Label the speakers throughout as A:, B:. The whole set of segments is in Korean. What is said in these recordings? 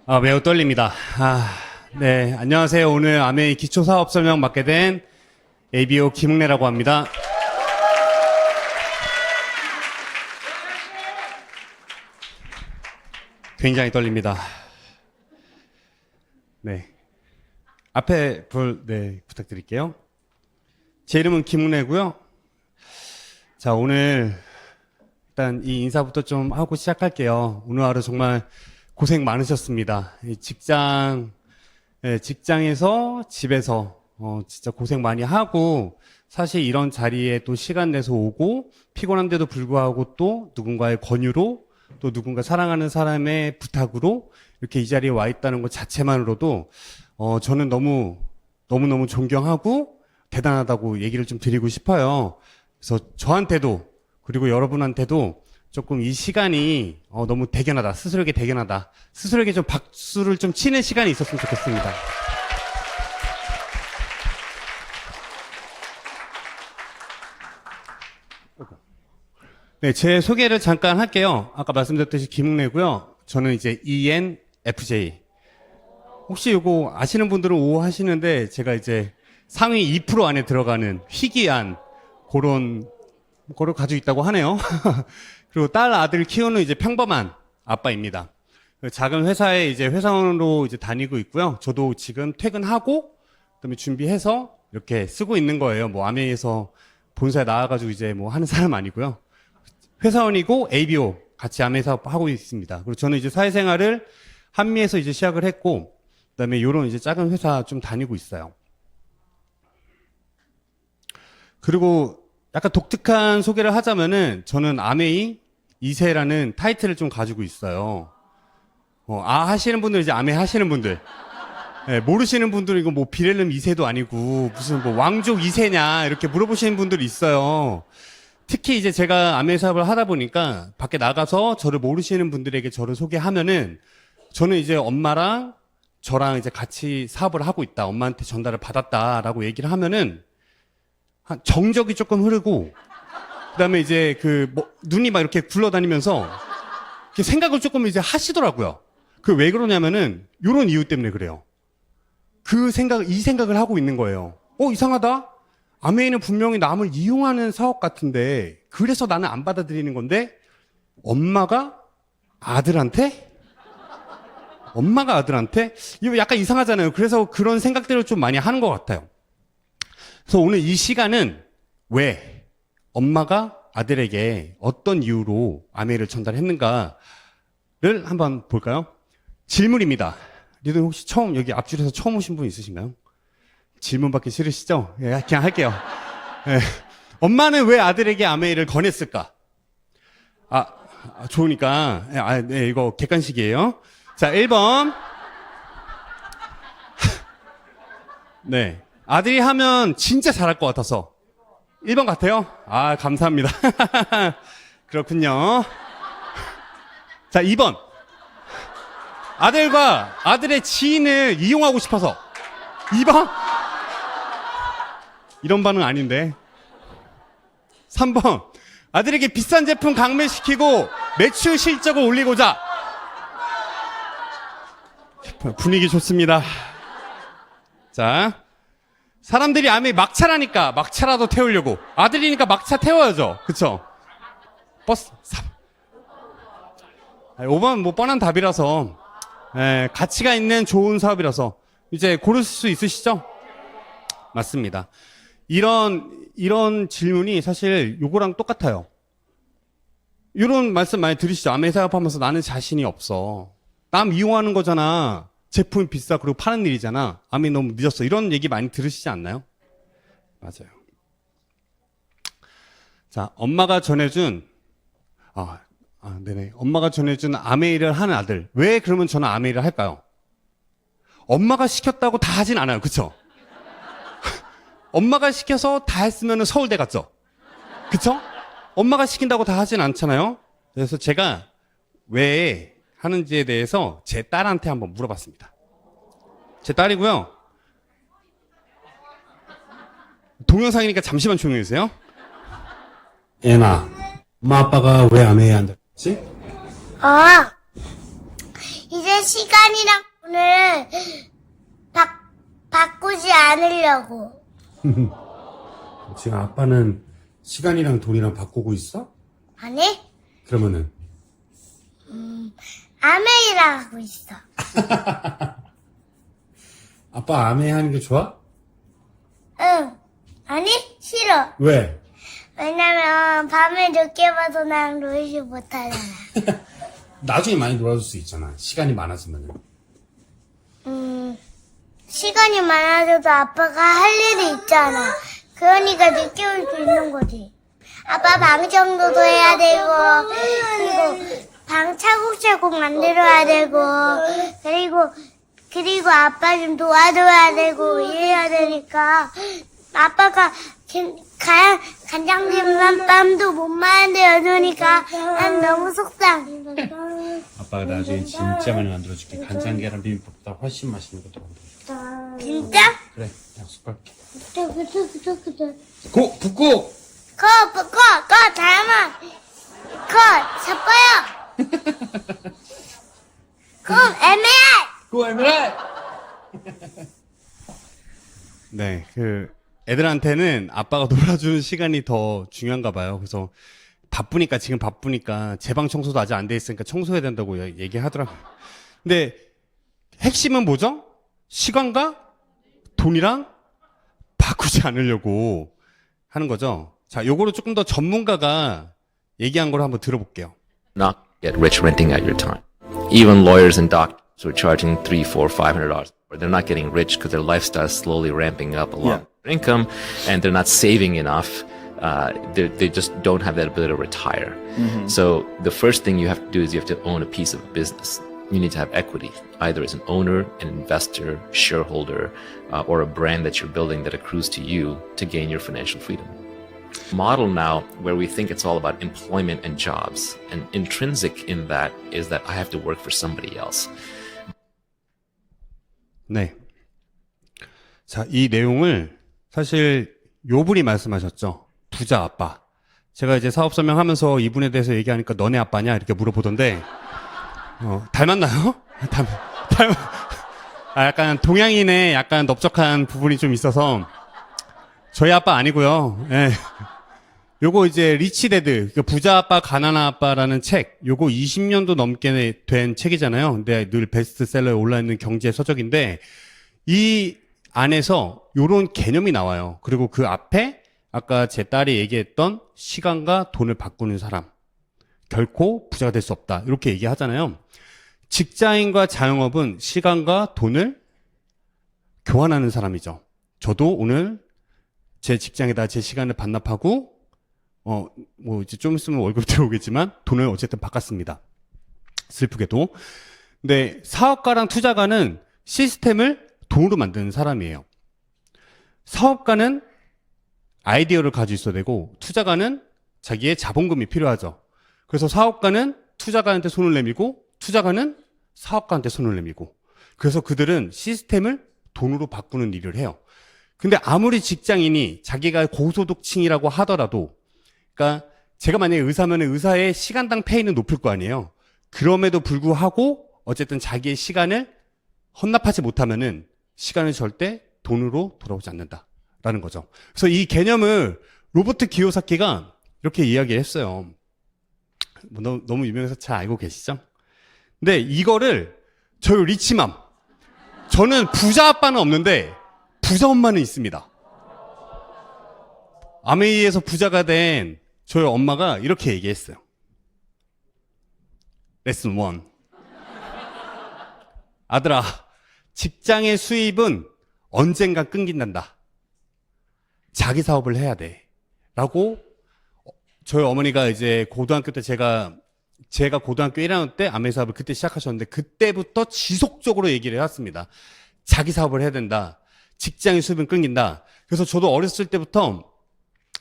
A: 매우 떨립니다. 네, 안녕하세요. 오늘 아메이 기초사업 설명 맡게 된 ABO 김웅래라고 합니다. 굉장히 떨립니다. 네. 앞에 부탁드릴게요. 제 이름은 김웅래고요. 자, 오늘 일단 이 인사부터 좀 하고 시작할게요. 오늘 하루 정말 고생 많으셨습니다. 직장에서 집에서 진짜 고생 많이 하고, 사실 이런 자리에 또 시간 내서 오고 피곤한데도 불구하고 또 누군가의 권유로, 또 누군가 사랑하는 사람의 부탁으로 이렇게 이 자리에 와 있다는 것 자체만으로도 저는 너무너무 존경하고 대단하다고 얘기를 좀 드리고 싶어요. 그래서 저한테도, 그리고 여러분한테도 조금 이 시간이 너무 대견하다, 스스로에게 대견하다, 스스로에게 좀 박수를 좀 치는 시간이 있었으면 좋겠습니다. 네, 제 소개를 잠깐 할게요. 아까 말씀드렸듯이 김웅래고요. 저는 이제 ENFJ. 혹시 이거 아시는 분들은 오 하시는데, 제가 이제 상위 2% 안에 들어가는 희귀한 그런 거를 가지고 있다고 하네요. 그리고 딸 아들 키우는 이제 평범한 아빠입니다. 작은 회사에 이제 회사원으로 이제 다니고 있고요. 저도 지금 퇴근하고 그다음에 준비해서 이렇게 쓰고 있는 거예요. 뭐 아메이에서 본사에 나와가지고 이제 뭐 하는 사람 아니고요. 회사원이고 ABO 같이 아메이에서 하고 있습니다. 그리고 저는 이제 사회생활을 한미에서 이제 시작을 했고, 그다음에 요런 이제 작은 회사 좀 다니고 있어요. 그리고 약간 독특한 소개를 하자면은, 저는 아메이 2세라는 타이틀을 좀 가지고 있어요. 하시는 분들, 이제 아메이 하시는 분들. 네, 모르시는 분들은 이거 뭐 비렐름 2세도 아니고 무슨 뭐 왕족 2세냐 이렇게 물어보시는 분들이 있어요. 특히 이제 제가 아메이 사업을 하다 보니까 밖에 나가서 저를 모르시는 분들에게 저를 소개하면은, 저는 이제 엄마랑 저랑 이제 같이 사업을 하고 있다, 엄마한테 전달을 받았다라고 얘기를 하면은 정적이 조금 흐르고, 그다음에 이제 눈이 막 이렇게 굴러다니면서 이렇게 생각을 조금 이제 하시더라고요. 왜 그러냐면은 요런 이유 때문에 그래요. 이 생각을 하고 있는 거예요. 이상하다. 아메이는 분명히 남을 이용하는 사업 같은데, 그래서 나는 안 받아들이는 건데, 엄마가 아들한테? 이거 약간 이상하잖아요. 그래서 그런 생각들을 좀 많이 하는 것 같아요. 그래서 오늘 이 시간은 왜 엄마가 아들에게 어떤 이유로 아메이를 전달했는가를 한번 볼까요? 질문입니다. 리더 혹시 여기 앞줄에서 처음 오신 분 있으신가요? 질문 받기 싫으시죠? 예, 그냥 할게요. 예. 엄마는 왜 아들에게 아메이를 권했을까? 좋으니까. 네, 이거 객관식이에요. 자, 1번. 네. 아들이 하면 진짜 잘할 것 같아서. 1번 같아요? 감사합니다. 그렇군요. 자, 2번. 아들과 아들의 지인을 이용하고 싶어서. 2번? 이런 반응 아닌데. 3번. 아들에게 비싼 제품 강매시키고 매출 실적을 올리고자. 분위기 좋습니다. 자, 사람들이 아메이 막차라니까 막차라도 태우려고. 아들이니까 막차 태워야죠. 그쵸? 버스. 5번 뭐 뻔한 답이라서, 가치가 있는 좋은 사업이라서 이제 고르실 수 있으시죠? 맞습니다. 이런 질문이 사실 요거랑 똑같아요. 이런 말씀 많이 들으시죠? 아메이 사업하면서 나는 자신이 없어. 남 이용하는 거잖아. 제품이 비싸, 그리고 파는 일이잖아. 아메이 너무 늦었어. 이런 얘기 많이 들으시지 않나요? 맞아요. 자, 엄마가 전해준 아메이를 하는 아들. 왜 그러면 저는 아메이를 할까요? 엄마가 시켰다고 다 하진 않아요. 그쵸? 엄마가 시켜서 다 했으면 서울대 갔죠? 그쵸? 엄마가 시킨다고 다 하진 않잖아요? 그래서 제가 왜 하는지에 대해서 제 딸한테 한번 물어봤습니다. 제 딸이고요. 동영상이니까 잠시만 조용히 해주세요.
B: 애나, 엄마 아빠가 왜 아메이 한다 했지?
C: 이제
B: 시간이랑 돈을 바꾸지 않으려고.
A: 지금 아빠는 시간이랑 돈이랑 바꾸고 있어?
B: 아니?
A: 그러면은
B: 아메이라 하고 있어.
A: 아빠 아메 하는 게 좋아?
B: 응. 아니? 싫어.
A: 왜?
B: 왜냐면 밤에 늦게 봐서 난 놀지 못하잖아.
A: 나중에 많이 놀아줄 수 있잖아. 시간이 많아지면은.
B: 시간이 많아져도 아빠가 할 일이 있잖아. 그러니까 늦게 올 수 있는 거지. 아빠 방 정도도 해야 되고, 그리고 방 차곡차곡 만들어야 되고, 그리고 아빠 좀 도와줘야 되고, 이래야 되니까, 아빠가 간장김밥도 못 만들어주니까, 난 너무 속상해.
A: 아빠가 나중에 진짜 많이 만들어줄게. 간장 계란 비빔밥보다 훨씬 맛있는 것도 만들어줄게.
B: 진짜?
A: 그래, 약속할게.
B: 그래.
A: 고! 붓고!
B: 거, 다음은, 자빠요. 애매해.
A: 고 에메랄! 네, 애들한테는 아빠가 놀아주는 시간이 더 중요한가 봐요. 그래서 지금 바쁘니까 제 방 청소도 아직 안 돼 있으니까 청소해야 된다고 얘기하더라고요. 근데 핵심은 뭐죠? 시간과 돈이랑 바꾸지 않으려고 하는 거죠. 자, 요거를 조금 더 전문가가 얘기한 걸 한번 들어볼게요.
C: Not get rich renting out your time. Even lawyers and doctors who are charging $300, $400, $500, they're not getting rich because their lifestyle is slowly ramping up along with their income, and they're not saving enough. They just don't have that ability to retire. So the first thing you have to do is you have to own a piece of business. You need to have equity, either as an owner, an investor, shareholder, or a brand that you're building that accrues to you to gain your financial freedom. Model now where we think it's all about employment and jobs, and intrinsic in that is that I have to work for somebody else.
A: 네. 자, 이 내용을 사실 요분이 말씀하셨죠. 부자 아빠. 제가 이제 사업 설명하면서 이분에 대해서 얘기하니까 너네 아빠냐 이렇게 물어보던데 닮았나요? 약간 동양인의 약간 넓적한 부분이 좀 있어서 저희 아빠 아니고요. 예. 요거 이제 리치데드, 부자 아빠, 가난한 아빠라는 책, 요거 20년도 넘게 된 책이잖아요. 근데 늘 베스트셀러에 올라있는 경제 서적인데 이 안에서 요런 개념이 나와요. 그리고 그 앞에 아까 제 딸이 얘기했던 시간과 돈을 바꾸는 사람, 결코 부자가 될 수 없다. 이렇게 얘기하잖아요. 직장인과 자영업은 시간과 돈을 교환하는 사람이죠. 저도 오늘 제 직장에다 제 시간을 반납하고 뭐 이제 좀 있으면 월급 들어오겠지만 돈을 어쨌든 바꿨습니다. 슬프게도. 근데 사업가랑 투자가는 시스템을 돈으로 만드는 사람이에요. 사업가는 아이디어를 가지고 있어야 되고 투자가는 자기의 자본금이 필요하죠. 그래서 사업가는 투자가한테 손을 내밀고 투자가는 사업가한테 손을 내밀고 그래서 그들은 시스템을 돈으로 바꾸는 일을 해요. 근데 아무리 직장인이 자기가 고소득층이라고 하더라도 그러니까 제가 만약에 의사면 의사의 시간당 페이는 높을 거 아니에요. 그럼에도 불구하고 어쨌든 자기의 시간을 헌납하지 못하면은 시간은 절대 돈으로 돌아오지 않는다라는 거죠. 그래서 이 개념을 로버트 기요사키가 이렇게 이야기를 했어요. 너무 유명해서 잘 알고 계시죠? 근데 이거를 저희 리치맘, 저는 부자 아빠는 없는데 부자 엄마는 있습니다. 아메이에서 부자가 된 저희 엄마가 이렇게 얘기했어요. 레슨 1. 아들아, 직장의 수입은 언젠가 끊긴단다. 자기 사업을 해야 돼. 라고 저희 어머니가 이제 고등학교 때 제가 고등학교 1학년 때 아메 사업을 그때 시작하셨는데 그때부터 지속적으로 얘기를 해왔습니다. 자기 사업을 해야 된다. 직장의 수입은 끊긴다. 그래서 저도 어렸을 때부터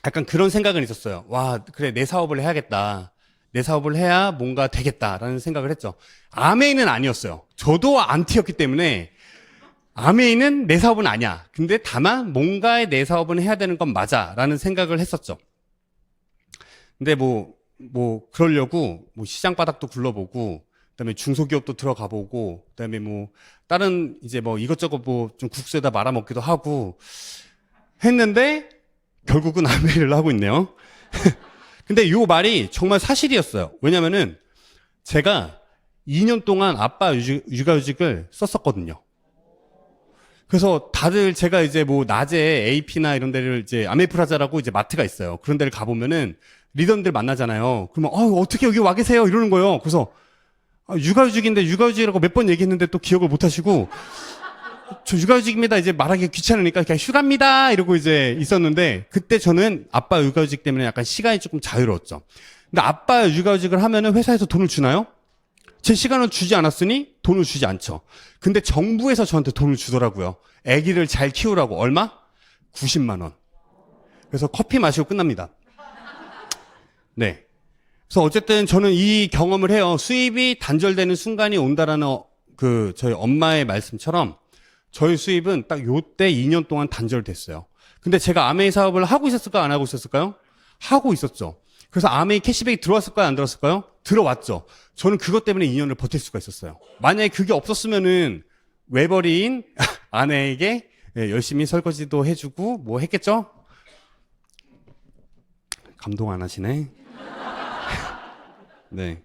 A: 약간 그런 생각은 있었어요. 와, 그래, 내 사업을 해야겠다. 내 사업을 해야 뭔가 되겠다라는 생각을 했죠. 아메이는 아니었어요. 저도 안티였기 때문에 아메이는 내 사업은 아니야. 근데 다만 뭔가의 내 사업은 해야 되는 건 맞아라는 생각을 했었죠. 근데 그러려고 시장 바닥도 굴러보고 그다음에 중소기업도 들어가 보고, 그다음에 뭐 다른 이제 뭐 이것저것 뭐 좀 국수에다 말아 먹기도 하고 했는데 결국은 아메이를 하고 있네요. 근데 요 말이 정말 사실이었어요. 왜냐면은 제가 2년 동안 아빠 육아휴직을 썼었거든요. 그래서 다들 제가 이제 뭐 낮에 AP나 이런 데를 이제 아메프라자라고 이제 마트가 있어요. 그런 데를 가보면은 리더들 만나잖아요. 그러면 어떻게 여기 와 계세요? 이러는 거예요. 그래서 육아휴직인데 육아휴직이라고 몇 번 얘기했는데 또 기억을 못 하시고 저 육아휴직입니다. 이제 말하기 귀찮으니까 그냥 휴가입니다. 이러고 이제 있었는데 그때 저는 아빠 육아휴직 때문에 약간 시간이 조금 자유로웠죠. 근데 아빠 육아휴직을 하면은 회사에서 돈을 주나요? 제 시간을 주지 않았으니 돈을 주지 않죠. 근데 정부에서 저한테 돈을 주더라고요. 아기를 잘 키우라고. 얼마? 90만 원. 그래서 커피 마시고 끝납니다. 네. 그래서 어쨌든 저는 이 경험을 해요. 수입이 단절되는 순간이 온다라는 저희 엄마의 말씀처럼 저희 수입은 딱 요때 2년 동안 단절됐어요. 근데 제가 아메이 사업을 하고 있었을까요? 안 하고 있었을까요? 하고 있었죠. 그래서 아메이 캐시백이 들어왔을까요? 안 들어왔을까요? 들어왔죠. 저는 그것 때문에 2년을 버틸 수가 있었어요. 만약에 그게 없었으면은 외벌이인 아내에게 열심히 설거지도 해주고 뭐 했겠죠? 감동 안 하시네. 네.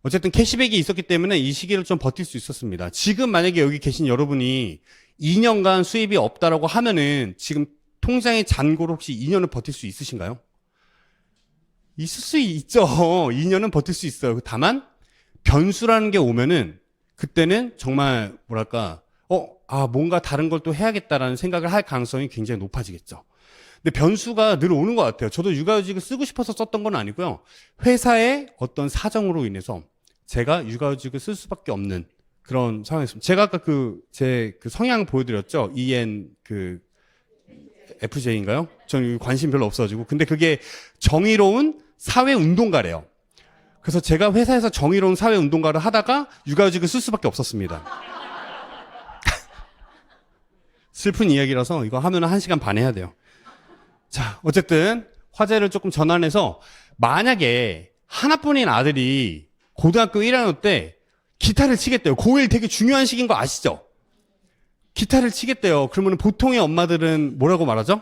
A: 어쨌든 캐시백이 있었기 때문에 이 시기를 좀 버틸 수 있었습니다. 지금 만약에 여기 계신 여러분이 2년간 수입이 없다라고 하면은 지금 통장의 잔고로 혹시 2년을 버틸 수 있으신가요? 있을 수 있죠. 2년은 버틸 수 있어요. 다만 변수라는 게 오면은 그때는 정말 뭐랄까 뭔가 다른 걸 또 해야겠다라는 생각을 할 가능성이 굉장히 높아지겠죠. 근데 변수가 늘 오는 것 같아요. 저도 육아휴직을 쓰고 싶어서 썼던 건 아니고요. 회사의 어떤 사정으로 인해서 제가 육아휴직을 쓸 수밖에 없는 그런 상황이었습니다. 제가 아까 제 성향 보여드렸죠. FJ인가요? 저는 관심 별로 없어가지고. 근데 그게 정의로운 사회운동가래요. 그래서 제가 회사에서 정의로운 사회운동가를 하다가 육아휴직을 쓸 수밖에 없었습니다. 슬픈 이야기라서 이거 하면 1시간 반 해야 돼요. 자, 어쨌든 화제를 조금 전환해서 만약에 하나뿐인 아들이 고등학교 1학년 때 기타를 치겠대요. 고1 되게 중요한 시기인 거 아시죠? 기타를 치겠대요. 그러면 보통의 엄마들은 뭐라고 말하죠?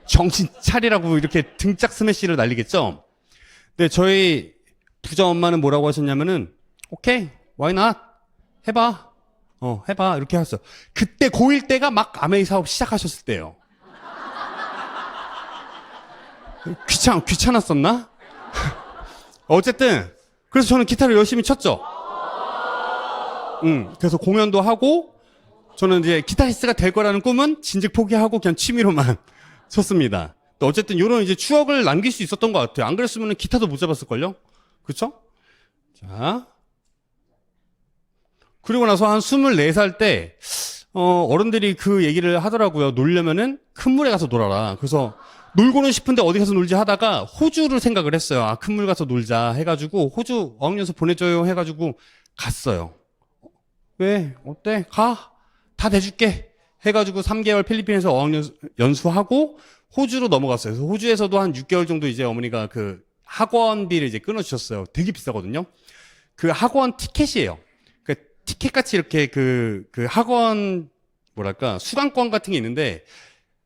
A: 정신 차리라고 이렇게 등짝 스매시를 날리겠죠? 근데 저희 부자 엄마는 뭐라고 하셨냐면은 오케이, why not? 해봐. 해봐. 이렇게 하셨어요. 그때 고1 때가 막 아메이 사업 시작하셨을 때예요. 귀찮았었나? 어쨌든 그래서 저는 기타를 열심히 쳤죠. 그래서 공연도 하고 저는 이제 기타리스트가 될 거라는 꿈은 진즉 포기하고 그냥 취미로만 쳤습니다. 또 어쨌든 이런 이제 추억을 남길 수 있었던 것 같아요. 안 그랬으면 기타도 못 잡았을걸요? 그쵸? 자. 그리고 나서 한 24살 때, 어른들이 그 얘기를 하더라고요. 놀려면은 큰 물에 가서 놀아라. 그래서 놀고는 싶은데 어디 가서 놀지 하다가 호주를 생각을 했어요. 큰 물 가서 놀자 해가지고 호주 어학연수 보내줘요 해가지고 갔어요. 왜? 어때? 가. 다 대줄게. 해가지고 3개월 필리핀에서 어학연수하고 호주로 넘어갔어요. 그래서 호주에서도 한 6개월 정도 이제 어머니가 그 학원비를 이제 끊어주셨어요. 되게 비싸거든요. 그 학원 티켓이에요. 그 티켓같이 이렇게 그 학원 뭐랄까 수강권 같은 게 있는데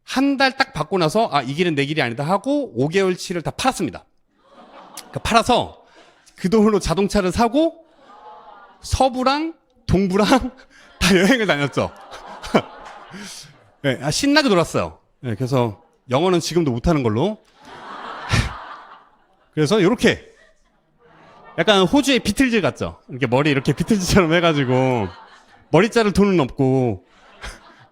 A: 한 달 딱 받고 나서 이 길은 내 길이 아니다 하고 5개월치를 다 팔았습니다. 그러니까 팔아서 그 돈으로 자동차를 사고 서부랑 동부랑 다 여행을 다녔죠. 네, 신나게 놀았어요. 네, 그래서 영어는 지금도 못하는 걸로. 그래서 이렇게 약간 호주의 비틀즈 같죠. 이렇게 머리 이렇게 비틀즈처럼 해가지고 머리 자를 돈은 없고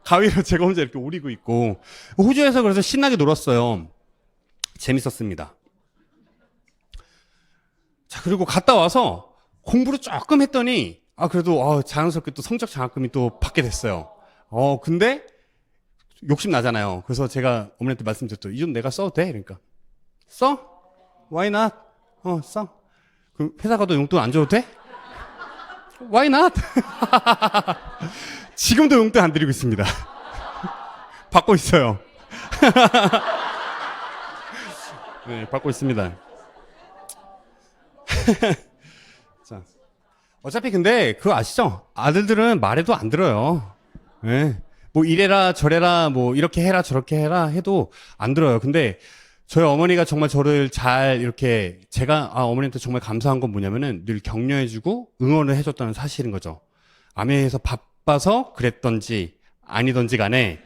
A: 가위로 제가 혼자 이렇게 오리고 있고 호주에서 그래서 신나게 놀았어요. 재밌었습니다. 자, 그리고 갔다 와서 공부를 조금 했더니 그래도 자연스럽게 또 성적 장학금이 또 받게 됐어요. 근데 욕심 나잖아요. 그래서 제가 어머니한테 말씀드렸죠. 이 돈 내가 써도 돼? 그러니까 써? Why not? 써. 그럼 회사 가도 용돈 안 줘도 돼? Why not? 지금도 용돈 안 드리고 있습니다. 받고 있어요. 네, 받고 있습니다. 자, 어차피 근데 그거 아시죠? 아들들은 말해도 안 들어요. 예. 뭐 이래라 저래라 뭐 이렇게 해라 저렇게 해라 해도 안 들어요. 근데 저희 어머니가 정말 저를 잘 이렇게 제가 어머니한테 정말 감사한 건 뭐냐면은 늘 격려해주고 응원을 해줬다는 사실인 거죠. 아메에서 바빠서 그랬던지 아니던지 간에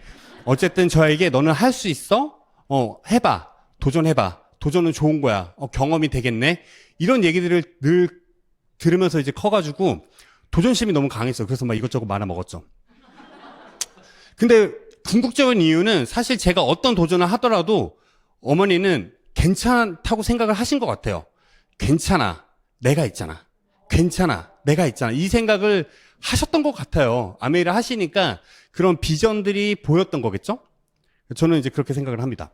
A: 어쨌든 저에게 너는 할 수 있어? 해봐. 도전해봐. 도전은 좋은 거야. 경험이 되겠네. 이런 얘기들을 늘 들으면서 이제 커가지고 도전심이 너무 강했어요. 그래서 막 이것저것 말아 먹었죠. 근데 궁극적인 이유는 사실 제가 어떤 도전을 하더라도 어머니는 괜찮다고 생각을 하신 것 같아요. 괜찮아. 내가 있잖아. 괜찮아. 내가 있잖아. 이 생각을 하셨던 것 같아요. 아메이를 하시니까 그런 비전들이 보였던 거겠죠? 저는 이제 그렇게 생각을 합니다.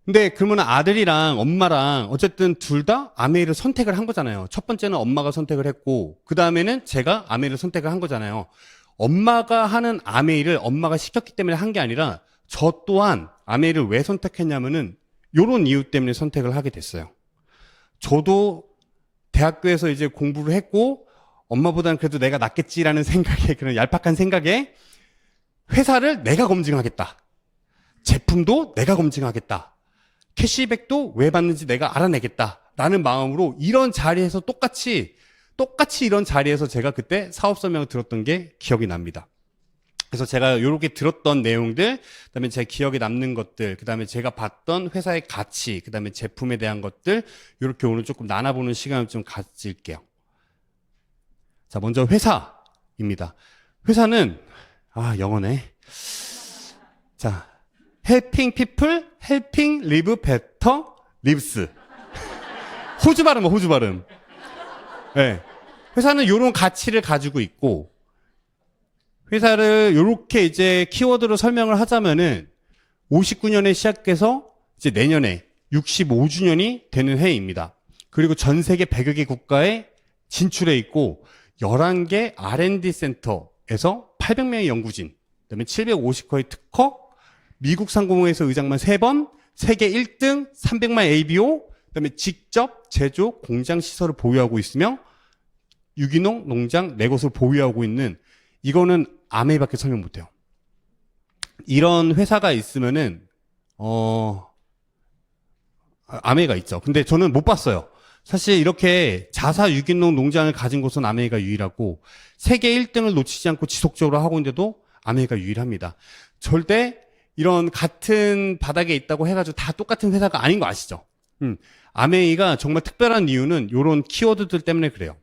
A: 근데 그러면 아들이랑 엄마랑 어쨌든 둘 다 아메이를 선택을 한 거잖아요. 첫 번째는 엄마가 선택을 했고 그 다음에는 제가 아메이를 선택을 한 거잖아요. 엄마가 하는 아메이를 엄마가 시켰기 때문에 한 게 아니라 저 또한 아메이를 왜 선택했냐면은 요런 이유 때문에 선택을 하게 됐어요. 저도 대학교에서 이제 공부를 했고 엄마보다는 그래도 내가 낫겠지라는 생각에 그런 얄팍한 생각에 회사를 내가 검증하겠다. 제품도 내가 검증하겠다. 캐시백도 왜 받는지 내가 알아내겠다. 라는 마음으로 이런 자리에서 똑같이 이런 자리에서 제가 그때 사업 설명을 들었던 게 기억이 납니다. 그래서 제가 이렇게 들었던 내용들, 그다음에 제 기억에 남는 것들, 그다음에 제가 봤던 회사의 가치, 그다음에 제품에 대한 것들 이렇게 오늘 조금 나눠보는 시간을 좀 가질게요. 자, 먼저 회사입니다. 회사는 영어네. 자, helping people, helping live better lives. 호주 발음. 네. 회사는 이런 가치를 가지고 있고, 회사를 이렇게 이제 키워드로 설명을 하자면은 59년에 시작해서 이제 내년에 65주년이 되는 해입니다. 그리고 전 세계 100여 개 국가에 진출해 있고 11개 R&D 센터에서 800명의 연구진, 그다음에 750거의 특허, 미국 상공회에서 의장만 3번, 세계 1등 300만 ABO, 그다음에 직접 제조 공장 시설을 보유하고 있으며 유기농 농장 4곳을 보유하고 있는, 이거는 아메이밖에 설명 못해요. 이런 회사가 있으면은 아메이가 있죠. 근데 저는 못 봤어요. 사실 이렇게 자사 유기농 농장을 가진 곳은 아메이가 유일하고 세계 1등을 놓치지 않고 지속적으로 하고 있는데도 아메이가 유일합니다. 절대 이런 같은 바닥에 있다고 해가지고 다 똑같은 회사가 아닌 거 아시죠? 아메이가 정말 특별한 이유는 이런 키워드들 때문에 그래요.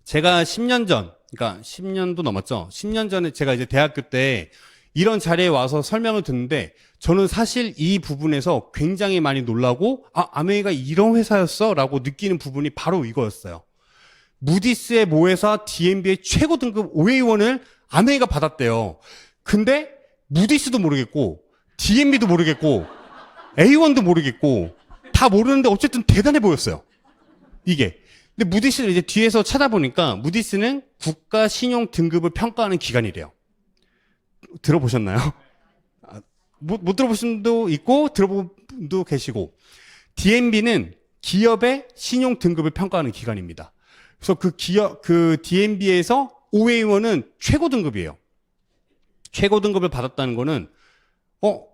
A: 제가 10년 전, 그러니까 10년도 넘었죠. 10년 전에 제가 이제 대학교 때 이런 자리에 와서 설명을 듣는데 저는 사실 이 부분에서 굉장히 많이 놀라고 아메이가 이런 회사였어? 라고 느끼는 부분이 바로 이거였어요. 무디스의 모회사 D&B의 최고 등급 OA1을 아메이가 받았대요. 근데 무디스도 모르겠고 D&B도 모르겠고 A1도 모르겠고 다 모르는데 어쨌든 대단해 보였어요. 이게. 근데 무디스를 이제 뒤에서 찾아보니까 무디스는 국가 신용 등급을 평가하는 기관이래요. 들어보셨나요? 못 들어보신 분도 있고 들어본 분도 계시고, D&B는 기업의 신용 등급을 평가하는 기관입니다. 그래서 그 D&B에서 OA1은 최고 등급이에요. 최고 등급을 받았다는 거는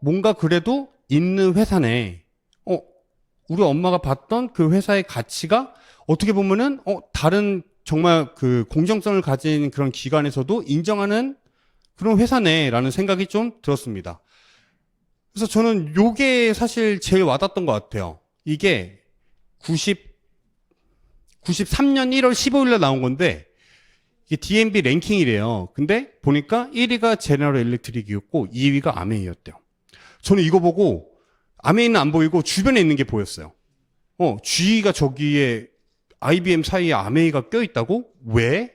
A: 뭔가 그래도 있는 회사네. 우리 엄마가 봤던 그 회사의 가치가 어떻게 보면은 다른 정말 그 공정성을 가진 그런 기관에서도 인정하는 그런 회사네라는 생각이 좀 들었습니다. 그래서 저는 요게 사실 제일 와닿았던 것 같아요. 이게 93년 1월 15일에 나온 건데 이게 D&B 랭킹이래요. 근데 보니까 1위가 제너럴 일렉트릭이었고 2위가 아메이였대요. 저는 이거 보고 아메이는 안 보이고 주변에 있는 게 보였어요. GE가 저기에 IBM 사이에 아메이가 껴있다고? 왜?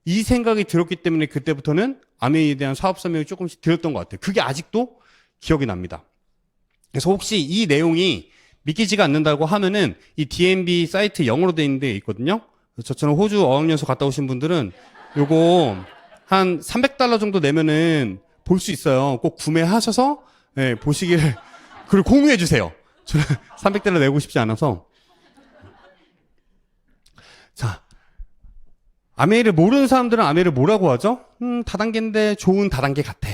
A: 이 생각이 들었기 때문에 그때부터는 아메이에 대한 사업 설명이 조금씩 들었던 것 같아요. 그게 아직도 기억이 납니다. 그래서 혹시 이 내용이 믿기지가 않는다고 하면은 이 D&B 사이트 영어로 돼 있는 데 있거든요. 저처럼 호주 어학연수 갔다 오신 분들은 요거 한 $300 정도 내면은 볼 수 있어요. 꼭 구매하셔서 보시길, 그리고 공유해 주세요. 저는 $300 내고 싶지 않아서. 아메이를 모르는 사람들은 아메이를 뭐라고 하죠? 다단계인데 좋은 다단계 같아.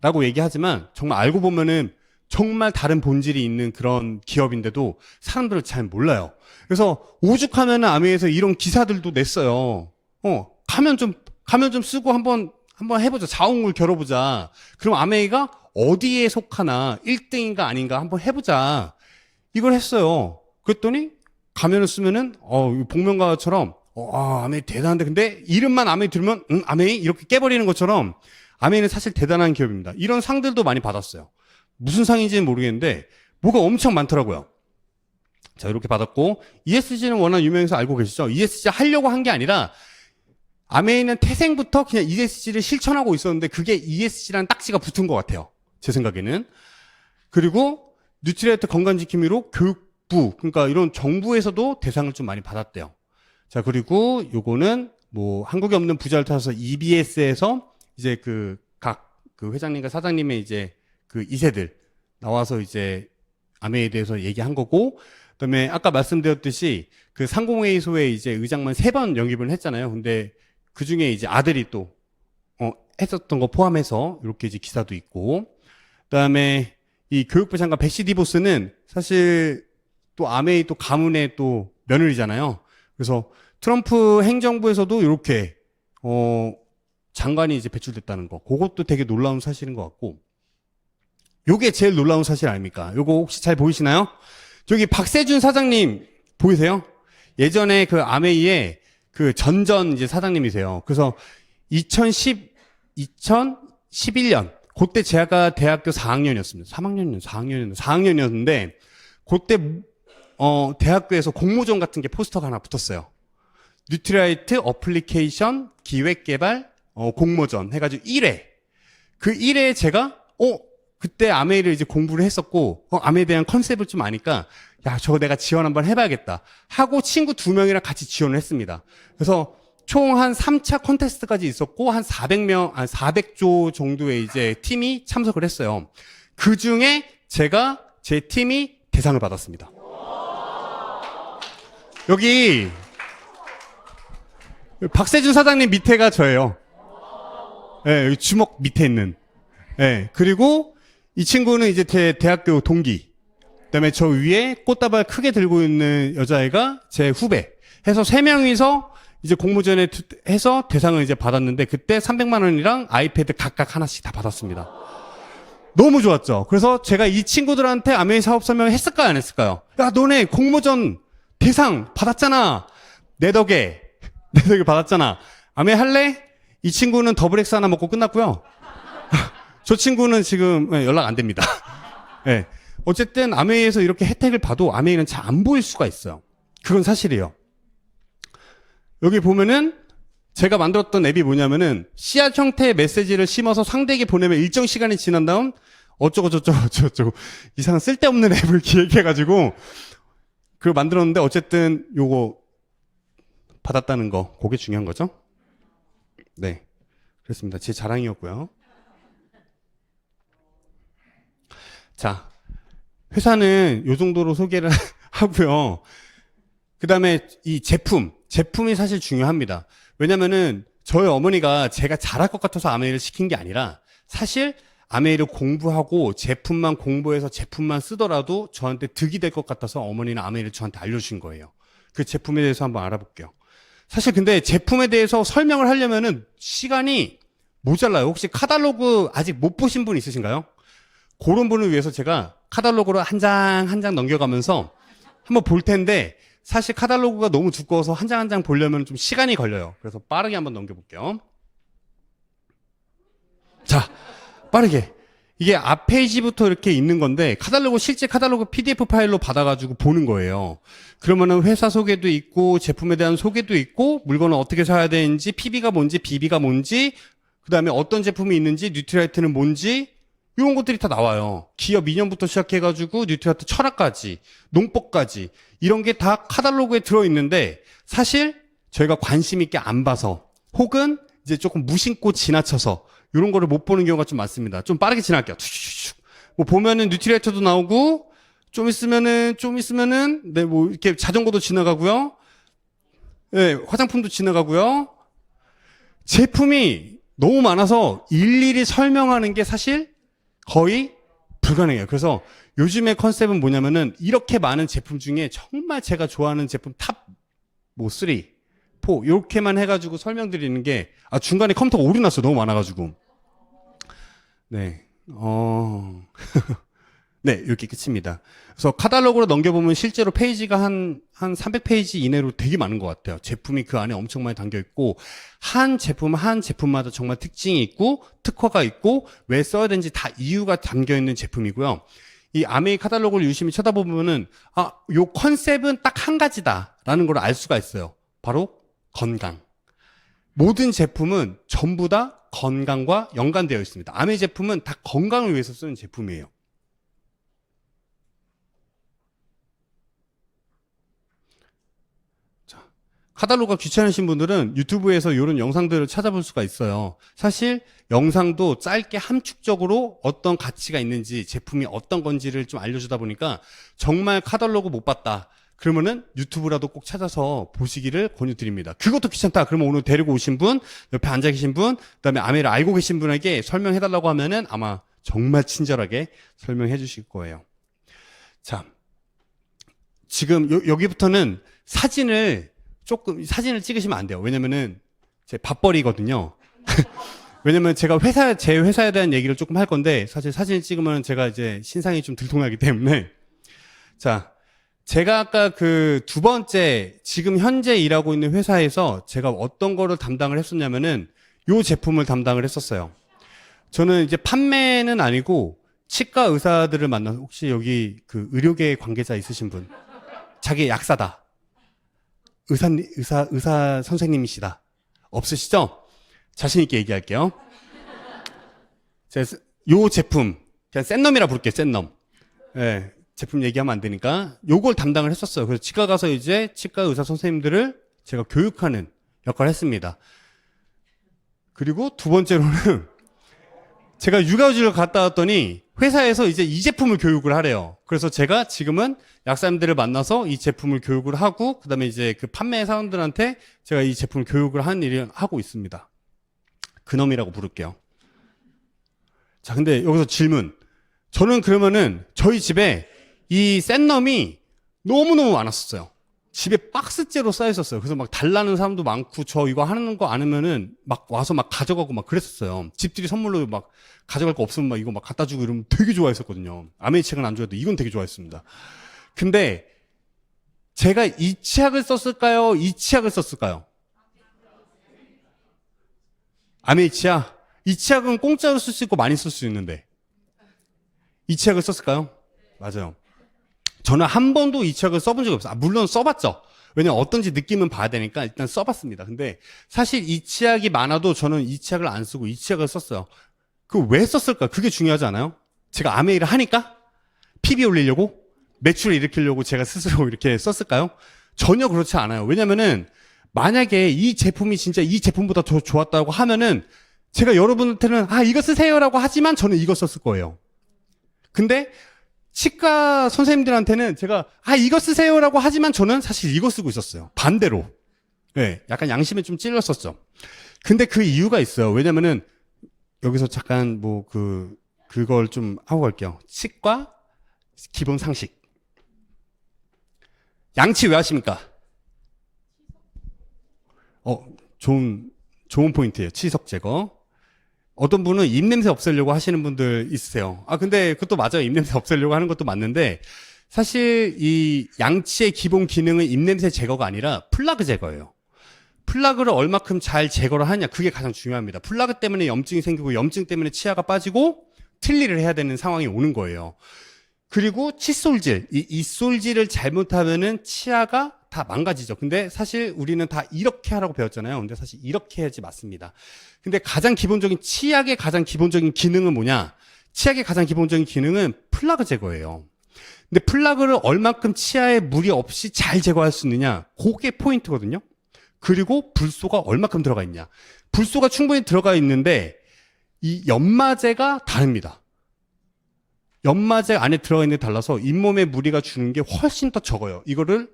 A: 라고 얘기하지만 정말 알고 보면은 정말 다른 본질이 있는 그런 기업인데도 사람들은 잘 몰라요. 그래서 오죽하면은 아메이에서 이런 기사들도 냈어요. 가면 좀 쓰고 한번 해보자. 자웅을 겨뤄보자. 그럼 아메이가 어디에 속하나 1등인가 아닌가 한번 해보자. 이걸 했어요. 그랬더니 가면을 쓰면은 복면가처럼 아메이 대단한데 근데 이름만 아메이 들으면 아메이 이렇게 깨버리는 것처럼 아메이는 사실 대단한 기업입니다. 이런 상들도 많이 받았어요. 무슨 상인지는 모르겠는데 뭐가 엄청 많더라고요. 자, 이렇게 받았고 ESG는 워낙 유명해서 알고 계시죠? ESG 하려고 한 게 아니라 아메이는 태생부터 그냥 ESG를 실천하고 있었는데 그게 ESG라는 딱지가 붙은 것 같아요. 제 생각에는. 그리고 뉴트리라이트 건강지킴이로 교육부, 그러니까 이런 정부에서도 대상을 좀 많이 받았대요. 자, 그리고 요거는 뭐 한국에 없는 부자를 타서 EBS에서 이제 그 회장님과 사장님의 이제 그 2세들 나와서 이제 아메이에 대해서 얘기한 거고, 그다음에 아까 말씀드렸듯이 그 상공회의소에 이제 의장만 3번 영입을 했잖아요. 근데 그 중에 이제 아들이 또 했었던 거 포함해서 이렇게 이제 기사도 있고, 그다음에 이 교육부 장관 베시 디보스는 사실 또 아메이 또 가문의 또 며느리잖아요. 그래서 트럼프 행정부에서도 이렇게 장관이 이제 배출됐다는 거, 그것도 되게 놀라운 사실인 것 같고, 요게 제일 놀라운 사실 아닙니까? 요거 혹시 잘 보이시나요? 저기 박세준 사장님 보이세요? 예전에 그 아메이의 그 전전 이제 사장님이세요. 그래서 2011년 그때 제가 대학교 4학년이었습니다. 4학년이었는데 그때 대학교에서 공모전 같은 게 포스터가 하나 붙었어요. 뉴트리라이트 어플리케이션 기획개발 공모전 해가지고 1회. 그 1회에 제가 그때 아메이를 이제 공부를 했었고 아메이에 대한 컨셉을 좀 아니까 야, 저거 내가 지원 한번 해봐야겠다 하고 친구 2명이랑 같이 지원을 했습니다. 그래서 총 한 3차 콘테스트까지 있었고 한 400조 정도의 이제 팀이 참석을 했어요. 그 중에 제 팀이 대상을 받았습니다. 여기 박세준 사장님 밑에가 저예요. 예, 여기 주먹 밑에 있는. 예, 그리고 이 친구는 이제 제 대학교 동기. 그다음에 저 위에 꽃다발 크게 들고 있는 여자애가 제 후배. 해서 3명이서 이제 공모전에 해서 대상을 이제 받았는데 그때 300만 원이랑 아이패드 각각 하나씩 다 받았습니다. 너무 좋았죠. 그래서 제가 이 친구들한테 아메이 사업 설명을 했을까요, 안 했을까요? 야, 너네 공모전 대상 받았잖아. 내 덕에 받았잖아. 아메이 할래? 이 친구는 더블엑스 하나 먹고 끝났고요. 저 친구는 지금 연락 안 됩니다. 네. 어쨌든 아메이에서 이렇게 혜택을 봐도 아메이는 잘 안 보일 수가 있어요. 그건 사실이에요. 여기 보면은 제가 만들었던 앱이 뭐냐면은 씨앗 형태의 메시지를 심어서 상대에게 보내면 일정 시간이 지난 다음 어쩌고 이상한 쓸데없는 앱을 기획해가지고 그걸 만들었는데 어쨌든 요거 받았다는 거, 그게 중요한 거죠. 네, 그렇습니다. 제 자랑이었고요. 자, 회사는 요 정도로 소개를 하고요. 그 다음에 이 제품이 사실 중요합니다. 왜냐면은 저희 어머니가 제가 잘할 것 같아서 아메이를 시킨 게 아니라 사실 아메이를 공부하고 제품만 공부해서 제품만 쓰더라도 저한테 득이 될 것 같아서 어머니는 아메이를 저한테 알려주신 거예요. 그 제품에 대해서 한번 알아볼게요. 사실 근데 제품에 대해서 설명을 하려면은 시간이 모자라요. 혹시 카탈로그 아직 못 보신 분 있으신가요? 그런 분을 위해서 제가 카탈로그를 한 장 한 장 넘겨가면서 한번 볼 텐데 사실 카탈로그가 너무 두꺼워서 한 장 한 장 보려면 좀 시간이 걸려요. 그래서 빠르게 한번 넘겨볼게요. 자, 빠르게. 이게 앞 페이지부터 이렇게 있는 건데 실제 카탈로그 PDF 파일로 받아가지고 보는 거예요. 그러면은 회사 소개도 있고 제품에 대한 소개도 있고 물건을 어떻게 사야 되는지 PB가 뭔지 BB가 뭔지 그 다음에 어떤 제품이 있는지 뉴트리라이트는 뭔지 이런 것들이 다 나와요. 기업 이념부터 시작해가지고 뉴트리라이트 철학까지 농법까지 이런 게 다 카탈로그에 들어있는데 사실 저희가 관심 있게 안 봐서 혹은 이제 조금 무심코 지나쳐서 이런 거를 못 보는 경우가 좀 많습니다. 좀 빠르게 지나갈게요. 뭐 보면은 뉴트리라이트도 나오고 좀 있으면은 네, 뭐 이렇게 자전거도 지나가고요. 네, 화장품도 지나가고요. 제품이 너무 많아서 일일이 설명하는 게 사실 거의 불가능해요. 그래서 요즘의 컨셉은 뭐냐면은 이렇게 많은 제품 중에 정말 제가 좋아하는 제품 탑 뭐 3, 4 이렇게만 해가지고 설명드리는 게 중간에 컴퓨터가 오류 났어요. 너무 많아가지고. 네. 네, 이렇게 끝입니다. 그래서 카탈로그로 넘겨보면 실제로 페이지가 한 300페이지 이내로 되게 많은 것 같아요. 제품이 그 안에 엄청 많이 담겨 있고, 한 제품마다 정말 특징이 있고, 특화가 있고, 왜 써야 되는지 다 이유가 담겨 있는 제품이고요. 이 아메이 카탈로그를 유심히 쳐다보면은, 요 컨셉은 딱 한 가지다라는 걸 알 수가 있어요. 바로 건강. 모든 제품은 전부 다 건강과 연관되어 있습니다. 아메이 제품은 다 건강을 위해서 쓰는 제품이에요. 카탈로그가 귀찮으신 분들은 유튜브에서 이런 영상들을 찾아볼 수가 있어요. 사실 영상도 짧게 함축적으로 어떤 가치가 있는지 제품이 어떤 건지를 좀 알려주다 보니까 정말 카탈로그 못 봤다. 그러면은 유튜브라도 꼭 찾아서 보시기를 권유드립니다. 그것도 귀찮다. 그러면 오늘 데리고 오신 분, 옆에 앉아 계신 분, 그다음에 아메이를 알고 계신 분에게 설명해달라고 하면은 아마 정말 친절하게 설명해 주실 거예요. 자, 지금 여기부터는 사진을 찍으시면 안 돼요. 왜냐면은 제 밥벌이거든요. 왜냐면 제가 제 회사에 대한 얘기를 조금 할 건데, 사실 사진을 찍으면 제가 이제 신상이 좀 들통나기 때문에. 자, 제가 아까 그 두 번째, 지금 현재 일하고 있는 회사에서 제가 어떤 거를 담당을 했었냐면은, 요 제품을 담당을 했었어요. 저는 이제 판매는 아니고, 치과 의사들을 만나서, 혹시 여기 그 의료계 관계자 있으신 분? 자기 약사다. 의사 선생님이시다. 없으시죠? 자신있게 얘기할게요. 요 제품, 그냥 센 놈이라 부를게요, 센 놈. 예, 제품 얘기하면 안 되니까. 요걸 담당을 했었어요. 그래서 치과 가서 이제 치과 의사 선생님들을 제가 교육하는 역할을 했습니다. 그리고 두 번째로는 제가 육아휴직을 갔다 왔더니 회사에서 이제 이 제품을 교육을 하래요. 그래서 제가 지금은 약사님들을 만나서 이 제품을 교육을 하고, 그 다음에 이제 그 판매 사원들한테 제가 이 제품을 교육을 하는 일을 하고 있습니다. 그놈이라고 부를게요. 자, 근데 여기서 질문. 저는 그러면은 저희 집에 이 센 놈이 너무너무 많았었어요. 집에 박스째로 쌓여있었어요. 그래서 막 달라는 사람도 많고, 저 이거 하는 거 아니면은 막 와서 막 가져가고 막 그랬었어요. 집들이 선물로 막 가져갈 거 없으면 막 이거 막 갖다 주고 이러면 되게 좋아했었거든요. 아메이 책은 안 좋아해도 이건 되게 좋아했습니다. 근데 제가 이 치약을 썼을까요? 이 치약을 썼을까요? 아메이 치약? 이 치약은 공짜로 쓸 수 있고 많이 쓸 수 있는데 이 치약을 썼을까요? 맞아요. 저는 한 번도 이 치약을 써본 적이 없어요. 물론 써봤죠. 왜냐면 어떤지 느낌은 봐야 되니까 일단 써봤습니다. 근데 사실 이 치약이 많아도 저는 이 치약을 안 쓰고 이 치약을 썼어요. 그 왜 썼을까? 그게 중요하지 않아요? 제가 아메이를 하니까? PB 올리려고? 매출을 일으키려고 제가 스스로 이렇게 썼을까요? 전혀 그렇지 않아요. 왜냐면은 만약에 이 제품이 진짜 이 제품보다 더 좋았다고 하면은 제가 여러분한테는 이거 쓰세요라고 하지만 저는 이거 썼을 거예요. 근데 치과 선생님들한테는 제가 이거 쓰세요라고 하지만 저는 사실 이거 쓰고 있었어요. 반대로. 네, 약간 양심에 좀 찔렸었죠. 근데 그 이유가 있어요. 왜냐면은 여기서 잠깐 그걸 좀 하고 갈게요. 치과 기본 상식. 양치 왜 하십니까? 좋은 포인트예요. 치석 제거. 어떤 분은 입냄새 없애려고 하시는 분들 있으세요. 근데 그것도 맞아요. 입냄새 없애려고 하는 것도 맞는데, 사실 이 양치의 기본 기능은 입냄새 제거가 아니라 플라그 제거예요. 플라그를 얼마큼 잘 제거를 하냐, 그게 가장 중요합니다. 플라그 때문에 염증이 생기고 염증 때문에 치아가 빠지고 틀니를 해야 되는 상황이 오는 거예요. 그리고 칫솔질, 이 입솔질을 잘못하면은 치아가 다 망가지죠. 근데 사실 우리는 다 이렇게 하라고 배웠잖아요. 근데 사실 이렇게 해야지 맞습니다. 근데 가장 기본적인 치약의 가장 기본적인 기능은 뭐냐? 치약의 가장 기본적인 기능은 플라그 제거예요. 근데 플라그를 얼만큼 치아에 무리 없이 잘 제거할 수 있느냐? 그게 포인트거든요. 그리고 불소가 얼만큼 들어가 있냐? 불소가 충분히 들어가 있는데 이 연마제가 다릅니다. 연마제 안에 들어가 있는 게 달라서 잇몸에 무리가 주는 게 훨씬 더 적어요. 이거를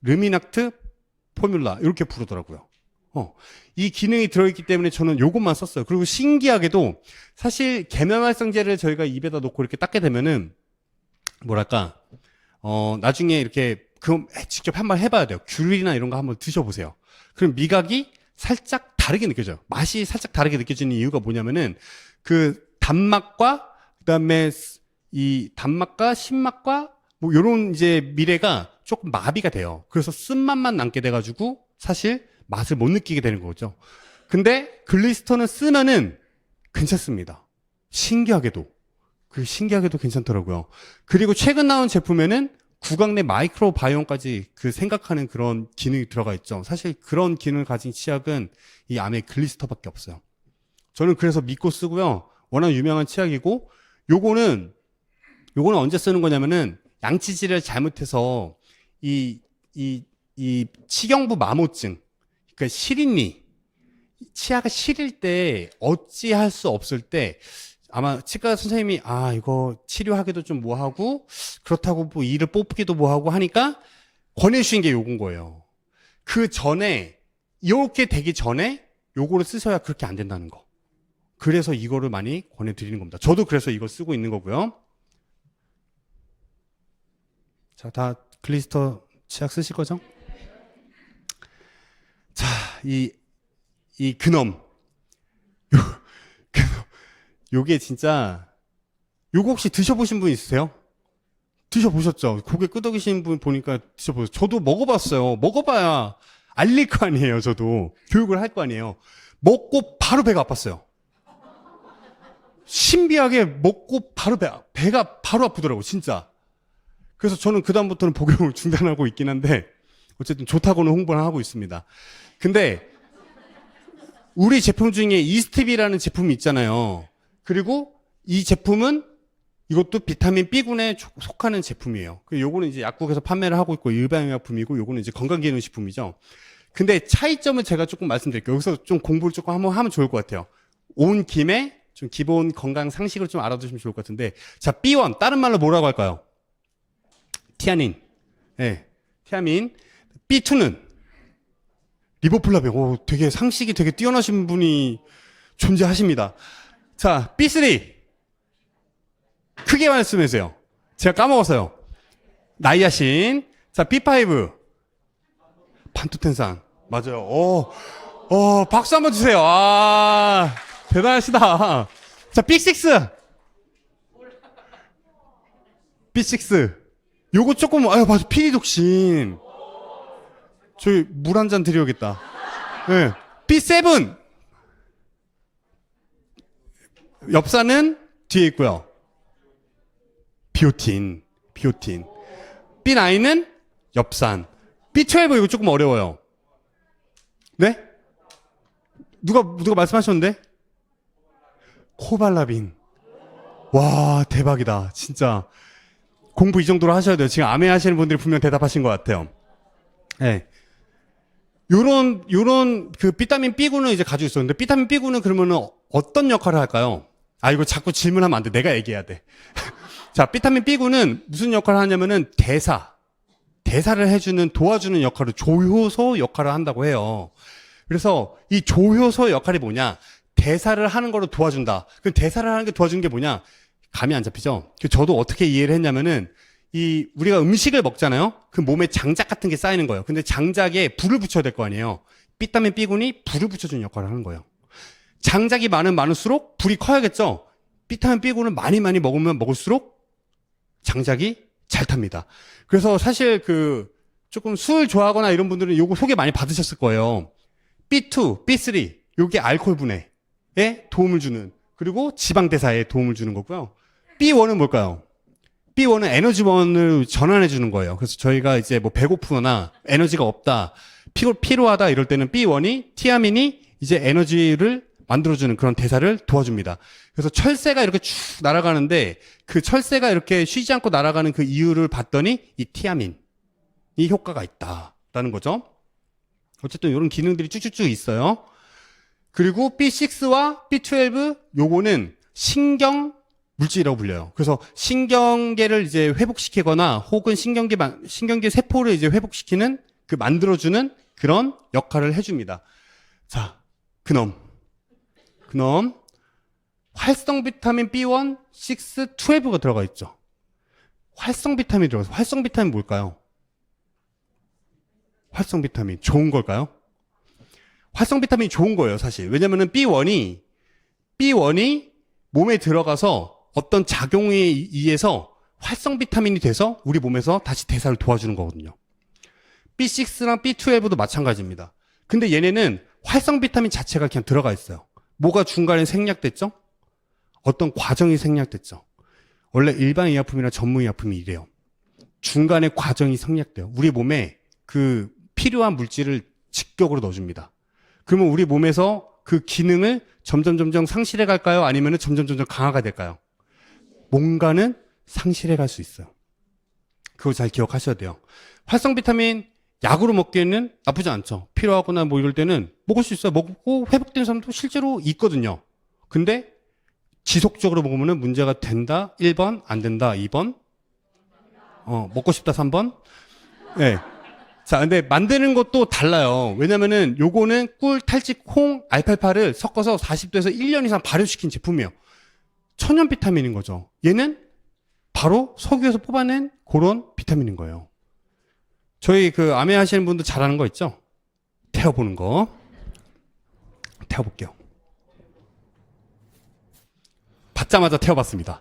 A: 르미낙트 포뮬라 이렇게 부르더라고요. 이 기능이 들어있기 때문에 저는 요것만 썼어요. 그리고 신기하게도 사실 계면활성제를 저희가 입에다 놓고 이렇게 닦게 되면은 뭐랄까 나중에 이렇게 그 직접 한번 해봐야 돼요. 귤이나 이런 거 한번 드셔보세요. 그럼 미각이 살짝 다르게 느껴져요. 맛이 살짝 다르게 느껴지는 이유가 뭐냐면은 그 단맛과 그다음에 이 단맛과 신맛과 뭐 요런 이제 미래가 조금 마비가 돼요. 그래서 쓴맛만 남게 돼가지고 사실 맛을 못 느끼게 되는 거죠. 근데 글리스터는 쓰면은 괜찮습니다. 신기하게도 괜찮더라고요. 그리고 최근 나온 제품에는 구강 내 마이크로바이옴까지 그 생각하는 그런 기능이 들어가 있죠. 사실 그런 기능을 가진 치약은 이 아메 글리스터밖에 없어요. 저는 그래서 믿고 쓰고요. 워낙 유명한 치약이고, 요거는 언제 쓰는 거냐면은 양치질을 잘못해서 이 치경부 마모증, 그러니까 시린니, 치아가 시릴 때 어찌할 수 없을 때 아마 치과 선생님이 이거 치료하기도 좀 뭐하고 그렇다고 뭐 이를 뽑기도 뭐하고 하니까 권해주신 게 요건 거예요. 그 전에 이렇게 되기 전에 요거를 쓰셔야 그렇게 안 된다는 거. 그래서 이거를 많이 권해드리는 겁니다. 저도 그래서 이걸 쓰고 있는 거고요. 자, 다 글리스터 치약 쓰실 거죠? 자, 이 근엄. 요게 진짜, 요거 혹시 드셔보신 분 있으세요? 드셔보셨죠? 고개 끄덕이시는 분 보니까 드셔보셨죠? 저도 먹어봤어요. 먹어봐야 알릴 거 아니에요, 저도. 교육을 할 거 아니에요. 먹고 바로 배가 아팠어요. 신비하게 먹고 바로 배가 바로 아프더라고, 진짜. 그래서 저는 그다음부터는 복용을 중단하고 있긴 한데, 어쨌든 좋다고는 홍보를 하고 있습니다. 근데, 우리 제품 중에 이스티비라는 제품이 있잖아요. 그리고 이 제품은 이것도 비타민 B군에 속하는 제품이에요. 요거는 이제 약국에서 판매를 하고 있고 일반의약품이고 요거는 이제 건강기능식품이죠. 근데 차이점을 제가 조금 말씀드릴게요. 여기서 좀 공부를 조금 한번 하면 좋을 것 같아요. 온 김에 좀 기본 건강 상식을 좀 알아두시면 좋을 것 같은데, 자, B1 다른 말로 뭐라고 할까요? 티아닌. 네, 티아민. B2는 리보플라빈. 되게 상식이 되게 뛰어나신 분이 존재하십니다. 자, B3. 크게 말씀해주세요. 제가 까먹었어요. 나이아신. 자, B5. 판토텐산. 맞아요. 박수 한번 주세요. 대단하시다. 자, B6. B6. 요거 조금, 맞아. 피리독신. 저희 물 한 잔 드려야겠다. 네. B7. 엽산은 뒤에 있고요. 비오틴. B9은 엽산. B12 이거 조금 어려워요. 네? 누가 말씀하셨는데? 코발라빈. 와, 대박이다. 진짜. 공부 이 정도로 하셔야 돼요. 지금 아메 하시는 분들이 분명 대답하신 것 같아요. 네. 요런 그 비타민 B군을 이제 가지고 있었는데, 비타민 B군은 그러면은 어떤 역할을 할까요? 이거 자꾸 질문하면 안 돼. 내가 얘기해야 돼. 자, 비타민 B군은 무슨 역할을 하냐면은 대사를 해주는, 도와주는 역할을, 조효소 역할을 한다고 해요. 그래서 이 조효소 역할이 뭐냐? 대사를 하는 거로 도와준다. 그럼 대사를 하는 게 도와주는 게 뭐냐? 감이 안 잡히죠? 저도 어떻게 이해를 했냐면은, 우리가 음식을 먹잖아요? 그 몸에 장작 같은 게 쌓이는 거예요. 근데 장작에 불을 붙여야 될 거 아니에요? 비타민 B군이 불을 붙여주는 역할을 하는 거예요. 장작이 많을수록 불이 커야겠죠? 비타민 B군을 많이 먹으면 먹을수록 장작이 잘 탑니다. 그래서 사실 조금 술 좋아하거나 이런 분들은 요거 소개 많이 받으셨을 거예요. B2, B3, 요게 알코올 분해에 도움을 주는, 그리고 지방 대사에 도움을 주는 거고요. B1은 뭘까요? B1은 에너지원을 전환해 주는 거예요. 그래서 저희가 이제 뭐 배고프거나 에너지가 없다, 피로하다 이럴 때는 B1이, 티아민이 이제 에너지를 만들어주는 그런 대사를 도와줍니다. 그래서 철새가 이렇게 쭉 날아가는데 그 철새가 이렇게 쉬지 않고 날아가는 그 이유를 봤더니 이 티아민이 효과가 있다라는 거죠. 어쨌든 이런 기능들이 쭉쭉쭉 있어요. 그리고 B6와 B12 요거는 신경 물질이라고 불려요. 그래서 신경계를 이제 회복시키거나 혹은 신경계 세포를 이제 회복시키는 그 만들어주는 그런 역할을 해줍니다. 자, 근엄. 활성 비타민 B1, 6, 12가 들어가 있죠. 활성 비타민이 들어가서 활성 비타민 뭘까요? 활성 비타민 좋은 걸까요? 활성 비타민이 좋은 거예요, 사실. 왜냐면은 B1이 몸에 들어가서 어떤 작용에 의해서 활성 비타민이 돼서 우리 몸에서 다시 대사를 도와주는 거거든요. B6랑 B12도 마찬가지입니다. 근데 얘네는 활성 비타민 자체가 그냥 들어가 있어요. 뭐가 중간에 생략됐죠? 어떤 과정이 생략됐죠. 원래 일반 의약품이나 전문 의약품이 이래요. 중간에 과정이 생략돼요. 우리 몸에 그 필요한 물질을 직격으로 넣어줍니다. 그러면 우리 몸에서 그 기능을 점점 상실해 갈까요? 아니면 점점 강화가 될까요? 뭔가는 상실해 갈 수 있어요. 그거 잘 기억하셔야 돼요. 활성 비타민 약으로 먹기에는 나쁘지 않죠. 필요하거나 뭐 이럴 때는 먹을 수 있어요. 먹고 회복된 사람도 실제로 있거든요. 근데 지속적으로 먹으면 문제가 된다. 1번, 안 된다. 2번. 먹고 싶다. 3번. 네. 자, 근데 만드는 것도 달라요. 왜냐면은 요거는 꿀, 탈지, 콩, 알팔파를 섞어서 40도에서 1년 이상 발효시킨 제품이에요. 천연 비타민인 거죠. 얘는 바로 석유에서 뽑아낸 그런 비타민인 거예요. 저희 그 암에 하시는 분도 잘하는 거 있죠? 태워보는 거. 태워볼게요. 받자마자 태워봤습니다.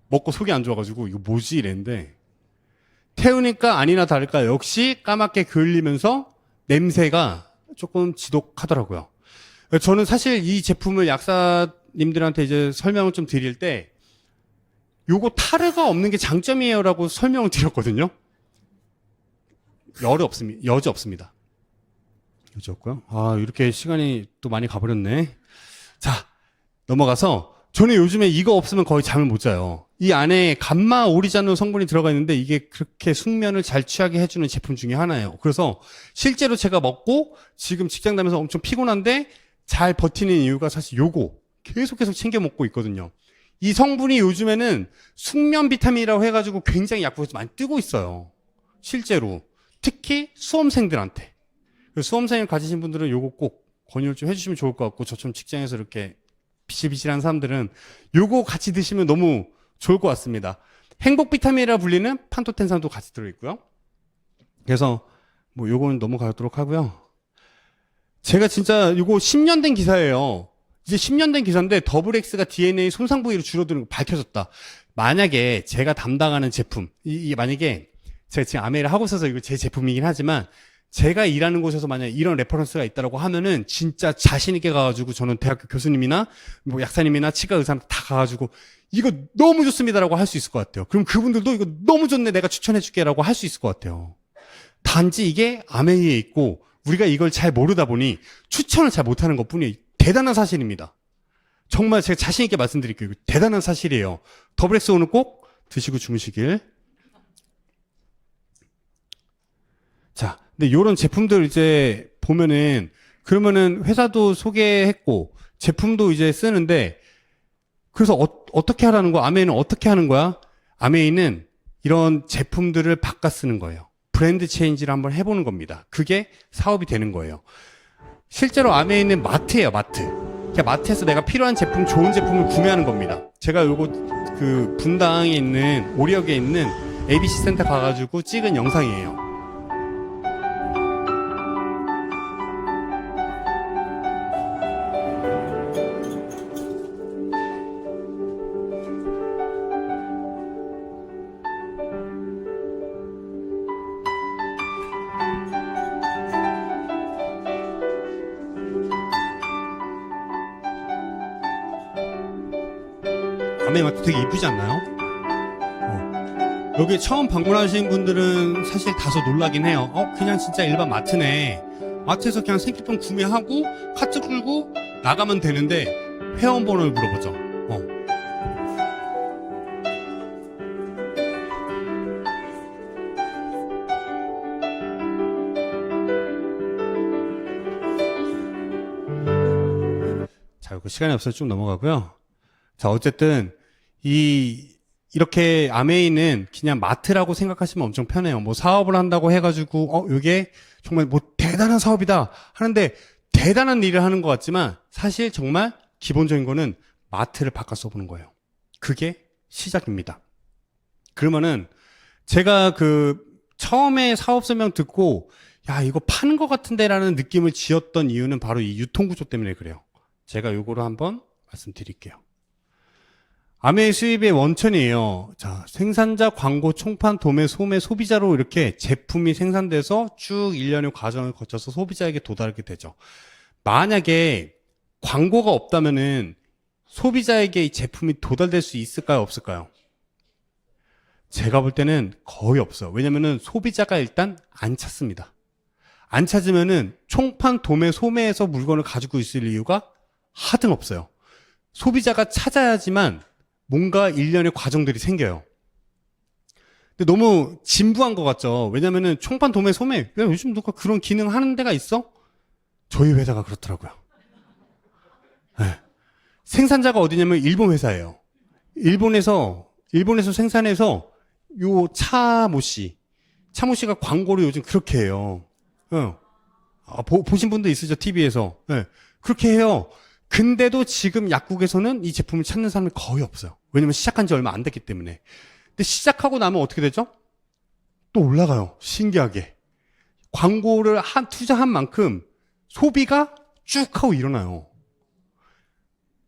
A: 먹고 속이 안 좋아가지고 이거 뭐지 이랬는데 태우니까 아니나 다를까 역시 까맣게 그을리면서 냄새가 조금 지독하더라고요. 저는 사실 이 제품을 약사님들한테 이제 설명을 좀 드릴 때 요거 타르가 없는 게 장점이에요라고 설명을 드렸거든요. 여지 없습니다. 여지 없고요. 아, 이렇게 시간이 또 많이 가버렸네. 자, 넘어가서 저는 요즘에 이거 없으면 거의 잠을 못 자요. 이 안에 감마 오리자노 성분이 들어가 있는데 이게 그렇게 숙면을 잘 취하게 해주는 제품 중에 하나예요. 그래서 실제로 제가 먹고 지금 직장 다니면서 엄청 피곤한데 잘 버티는 이유가 사실 요거 계속 챙겨 먹고 있거든요. 이 성분이 요즘에는 숙면 비타민이라고 해가지고 굉장히 약국에서 많이 뜨고 있어요. 실제로. 특히 수험생들한테. 수험생을 가지신 분들은 요거 꼭 권유를 좀 해주시면 좋을 것 같고 저처럼 직장에서 이렇게 비실비실한 사람들은 요거 같이 드시면 너무 좋을 것 같습니다. 행복 비타민이라 불리는 판토텐산도 같이 들어있고요. 그래서 뭐 요거는 넘어가도록 하고요. 제가 진짜 요거 10년 된 기사예요. 이제 10년 된 기사인데 더블 X가 DNA 손상 부위로 줄어드는 거 밝혀졌다. 만약에 제가 담당하는 제품, 이게 만약에 제가 지금 아메를 하고 있어서 이거 제 제품이긴 하지만 제가 일하는 곳에서 만약에 이런 레퍼런스가 있다라고 하면은 진짜 자신있게 가가지고 저는 대학교 교수님이나 뭐 약사님이나 치과 의사한테 다 가가지고 이거 너무 좋습니다라고 할 수 있을 것 같아요. 그럼 그분들도 이거 너무 좋네 내가 추천해줄게라고 할 수 있을 것 같아요. 단지 이게 아메이에 있고 우리가 이걸 잘 모르다 보니 추천을 잘 못하는 것 뿐이에요. 대단한 사실입니다. 정말 제가 자신있게 말씀드릴게요. 이거 대단한 사실이에요. 더블 X 오늘 꼭 드시고 주무시길. 자, 근데 이런 제품들 이제 보면은 그러면은 회사도 소개했고 제품도 이제 쓰는데 그래서 어떻게 하라는 거야? 아메이는 어떻게 하는 거야? 아메이는 이런 제품들을 바꿔 쓰는 거예요. 브랜드 체인지를 한번 해보는 겁니다. 그게 사업이 되는 거예요. 실제로 아메이는 마트예요, 마트. 그냥 마트에서 내가 필요한 제품, 좋은 제품을 구매하는 겁니다. 제가 요거 그 분당에 있는 오리역에 있는 ABC 센터 가가지고 찍은 영상이에요. 아메이 마트 되게 이쁘지 않나요? 여기 처음 방문하신 분들은 사실 다소 놀라긴 해요. 그냥 진짜 일반 마트네. 마트에서 그냥 생필품 구매하고 카트 끌고 나가면 되는데 회원번호를 물어보죠. 자, 이거 시간이 없어서 쭉 넘어가고요. 자, 어쨌든 이렇게 아메이는 그냥 마트라고 생각하시면 엄청 편해요. 뭐 사업을 한다고 해가지고 이게 정말 뭐 대단한 사업이다 하는데 대단한 일을 하는 것 같지만 사실 정말 기본적인 거는 마트를 바꿔 써보는 거예요. 그게 시작입니다. 그러면은 제가 처음에 사업 설명 듣고 야 이거 파는 것 같은데 라는 느낌을 지었던 이유는 바로 이 유통구조 때문에 그래요. 제가 요거를 한번 말씀드릴게요. 아메이 수입의 원천이에요. 자, 생산자, 광고, 총판, 도매, 소매, 소비자로 이렇게 제품이 생산돼서 쭉 일련의 과정을 거쳐서 소비자에게 도달하게 되죠. 만약에 광고가 없다면은 소비자에게 이 제품이 도달될 수 있을까요? 없을까요? 제가 볼 때는 거의 없어요. 왜냐면은 소비자가 일단 안 찾습니다. 안 찾으면은 총판, 도매, 소매에서 물건을 가지고 있을 이유가 하등 없어요. 소비자가 찾아야지만 뭔가 일련의 과정들이 생겨요. 근데 너무 진부한 것 같죠? 왜냐면은 총판, 도매, 소매, 야, 요즘 누가 그런 기능 하는 데가 있어? 저희 회사가 그렇더라고요. 네. 생산자가 어디냐면 일본 회사예요. 일본에서 생산해서 요 차모씨가 광고를 요즘 그렇게 해요. 보신 분도 있으죠, TV에서. 네. 그렇게 해요. 근데도 지금 약국에서는 이 제품을 찾는 사람이 거의 없어요. 왜냐면 시작한 지 얼마 안 됐기 때문에. 근데 시작하고 나면 어떻게 되죠? 또 올라가요. 신기하게. 광고를 투자한 만큼 소비가 쭉 하고 일어나요.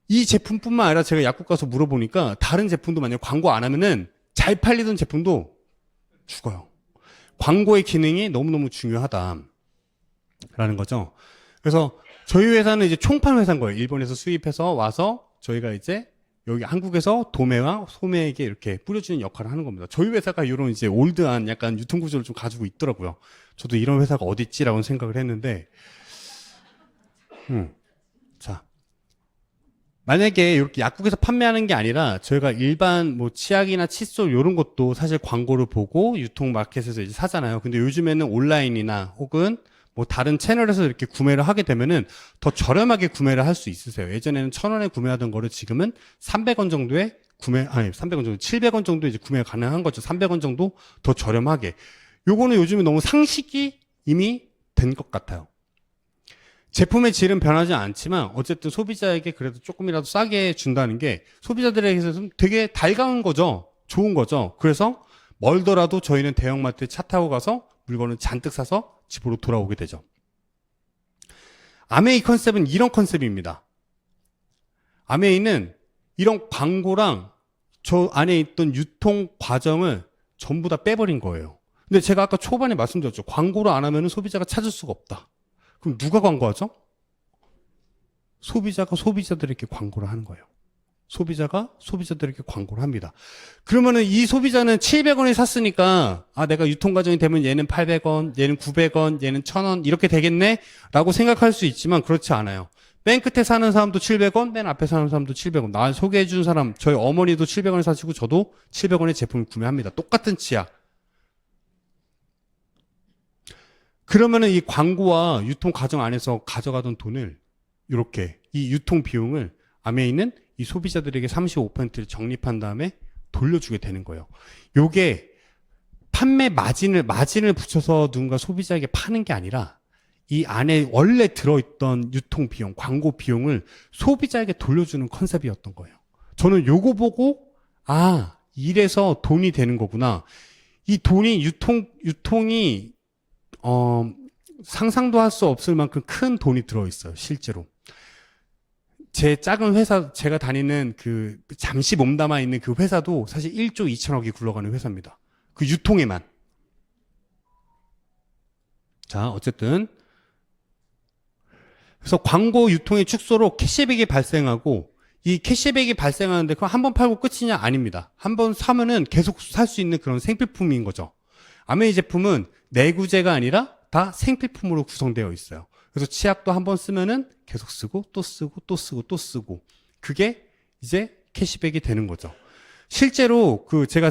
A: 이 제품뿐만 아니라 제가 약국 가서 물어보니까 다른 제품도 만약 광고 안 하면은 잘 팔리던 제품도 죽어요. 광고의 기능이 너무너무 중요하다라는 거죠. 그래서 저희 회사는 이제 총판 회사인 거예요. 일본에서 수입해서 와서 저희가 이제 여기 한국에서 도매와 소매에게 이렇게 뿌려주는 역할을 하는 겁니다. 저희 회사가 이런 이제 올드한 약간 유통구조를 좀 가지고 있더라고요. 저도 이런 회사가 어디 있지라고 생각을 했는데, 자. 만약에 이렇게 약국에서 판매하는 게 아니라 저희가 일반 뭐 치약이나 칫솔 이런 것도 사실 광고를 보고 유통 마켓에서 이제 사잖아요. 근데 요즘에는 온라인이나 혹은 뭐 다른 채널에서 이렇게 구매를 하게 되면은 더 저렴하게 구매를 할 수 있으세요. 예전에는 1,000원에 구매하던 거를 지금은 300원 정도에 300원 정도, 700원 정도 이제 구매가 가능한 거죠. 300원 정도 더 저렴하게. 요거는 요즘에 너무 상식이 이미 된 것 같아요. 제품의 질은 변하지 않지만 어쨌든 소비자에게 그래도 조금이라도 싸게 준다는 게 소비자들에게서는 되게 달가운 거죠. 좋은 거죠. 그래서 멀더라도 저희는 대형마트에 차 타고 가서 물건을 잔뜩 사서 집으로 돌아오게 되죠. 아메이 컨셉은 이런 컨셉입니다. 아메이는 이런 광고랑 저 안에 있던 유통 과정을 전부 다 빼버린 거예요. 근데 제가 아까 초반에 말씀드렸죠. 광고를 안 하면 소비자가 찾을 수가 없다. 그럼 누가 광고하죠? 소비자가 소비자들에게 광고를 하는 거예요. 소비자가 소비자들에게 광고를 합니다. 그러면은 이 소비자는 700원에 샀으니까 내가 유통 과정이 되면 얘는 800원, 얘는 900원, 얘는 1,000원 이렇게 되겠네? 라고 생각할 수 있지만 그렇지 않아요. 맨 끝에 사는 사람도 700원, 맨 앞에 사는 사람도 700원. 나 소개해 준 사람, 저희 어머니도 700원에 사시고 저도 700원에 제품을 구매합니다. 똑같은 치약. 그러면은 이 광고와 유통 과정 안에서 가져가던 돈을 이렇게 이 유통 비용을 아메이는 이 소비자들에게 35%를 적립한 다음에 돌려주게 되는 거예요. 요게 판매 마진을 붙여서 누군가 소비자에게 파는 게 아니라 이 안에 원래 들어있던 유통 비용, 광고 비용을 소비자에게 돌려주는 컨셉이었던 거예요. 저는 요거 보고 이래서 돈이 되는 거구나. 이 돈이 유통이 상상도 할 수 없을 만큼 큰 돈이 들어있어요, 실제로. 제 작은 회사, 제가 다니는 잠시 몸담아 있는 그 회사도 사실 1조 2천억이 굴러가는 회사입니다. 그 유통에만. 자, 어쨌든. 그래서 광고 유통의 축소로 캐시백이 발생하고, 이 캐시백이 발생하는데 그럼 한 번 팔고 끝이냐? 아닙니다. 한 번 사면은 계속 살 수 있는 그런 생필품인 거죠. 아메이 제품은 내구재가 아니라 다 생필품으로 구성되어 있어요. 그래서 치약도 한 번 쓰면은 계속 쓰고 또 쓰고 또 쓰고 또 쓰고 그게 이제 캐시백이 되는 거죠. 실제로 제가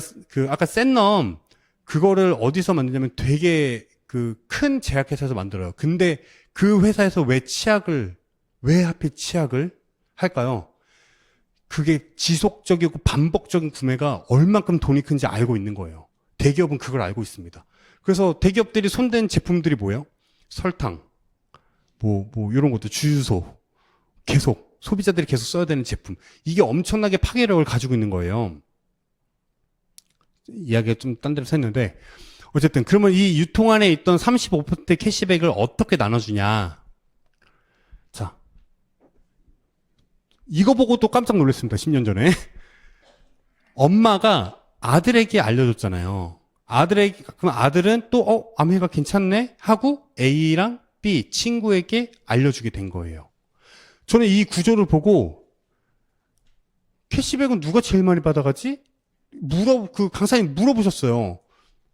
A: 아까 샌넘 그거를 어디서 만드냐면 되게 큰 제약회사에서 만들어요. 근데 그 회사에서 왜 하필 치약을 할까요? 그게 지속적이고 반복적인 구매가 얼만큼 돈이 큰지 알고 있는 거예요. 대기업은 그걸 알고 있습니다. 그래서 대기업들이 손댄 제품들이 뭐예요? 설탕, 이런 것도 주유소. 계속, 소비자들이 계속 써야 되는 제품. 이게 엄청나게 파괴력을 가지고 있는 거예요. 이야기가 좀 딴 데로 샜는데, 어쨌든, 그러면 이 유통 안에 있던 35% 캐시백을 어떻게 나눠주냐. 자. 이거 보고 또 깜짝 놀랐습니다. 10년 전에. 엄마가 아들에게 알려줬잖아요. 그럼 아들은 또, 아메가 괜찮네? 하고 A랑 B, 친구에게 알려주게 된 거예요. 저는 이 구조를 보고, 캐시백은 누가 제일 많이 받아가지? 강사님 물어보셨어요.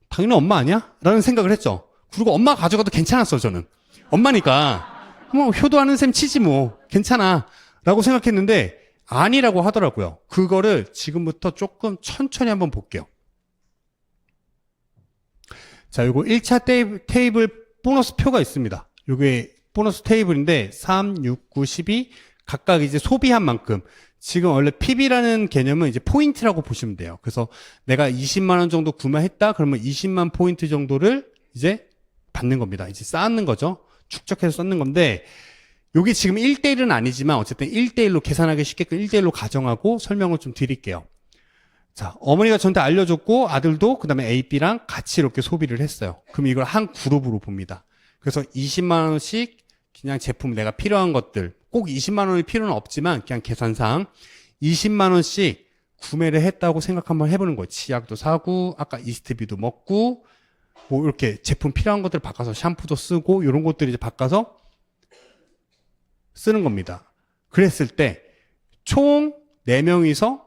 A: 당연히 엄마 아니야? 라는 생각을 했죠. 그리고 엄마가 가져가도 괜찮았어요, 저는. 엄마니까. 효도하는 셈 치지 뭐. 괜찮아. 라고 생각했는데, 아니라고 하더라고요. 그거를 지금부터 조금 천천히 한번 볼게요. 자, 요거 1차 테이블 보너스 표가 있습니다. 요게 보너스 테이블인데 3, 6, 9, 12 각각 이제 소비한 만큼 지금 원래 PB라는 개념은 이제 포인트라고 보시면 돼요. 그래서 내가 20만 원 정도 구매했다 그러면 20만 포인트 정도를 이제 받는 겁니다. 이제 쌓는 거죠. 축적해서 쌓는 건데 요게 지금 1대1은 아니지만 어쨌든 1대1로 계산하기 쉽게끔 1대1로 가정하고 설명을 좀 드릴게요. 자, 어머니가 저한테 알려줬고 아들도 그다음에 A, B랑 같이 이렇게 소비를 했어요. 그럼 이걸 한 그룹으로 봅니다. 그래서 20만 원씩 그냥 제품 내가 필요한 것들 꼭 20만 원일 필요는 없지만 그냥 계산상 20만 원씩 구매를 했다고 생각 한번 해보는 거예요. 치약도 사고 아까 이스트비도 먹고 뭐 이렇게 제품 필요한 것들 바꿔서 샴푸도 쓰고 이런 것들 이제 바꿔서 쓰는 겁니다. 그랬을 때 총 4명이서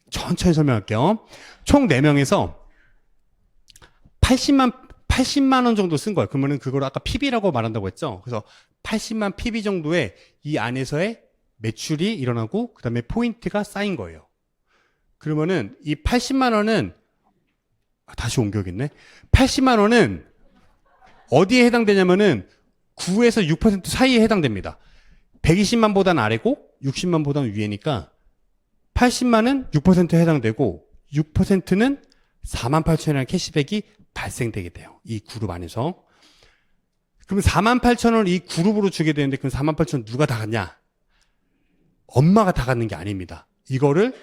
A: 천천히 설명할게요. 총 4명에서 80만 원 정도 쓴 거예요. 그러면은 그걸 아까 PB라고 말한다고 했죠. 그래서 80만 PB 정도의 이 안에서의 매출이 일어나고 그다음에 포인트가 쌓인 거예요. 그러면은 이 80만 원은 다시 옮겨야겠네. 80만 원은 어디에 해당되냐면은 9에서 6% 사이에 해당됩니다. 120만보다는 아래고 60만보다는 위에니까 80만은 6%에 해당되고 6%는 48,000원이라는 캐시백이 발생되게 돼요. 이 그룹 안에서. 그럼 48,000원을 이 그룹으로 주게 되는데 그럼 48,000원 누가 다 갖냐? 엄마가 다 갖는 게 아닙니다. 이거를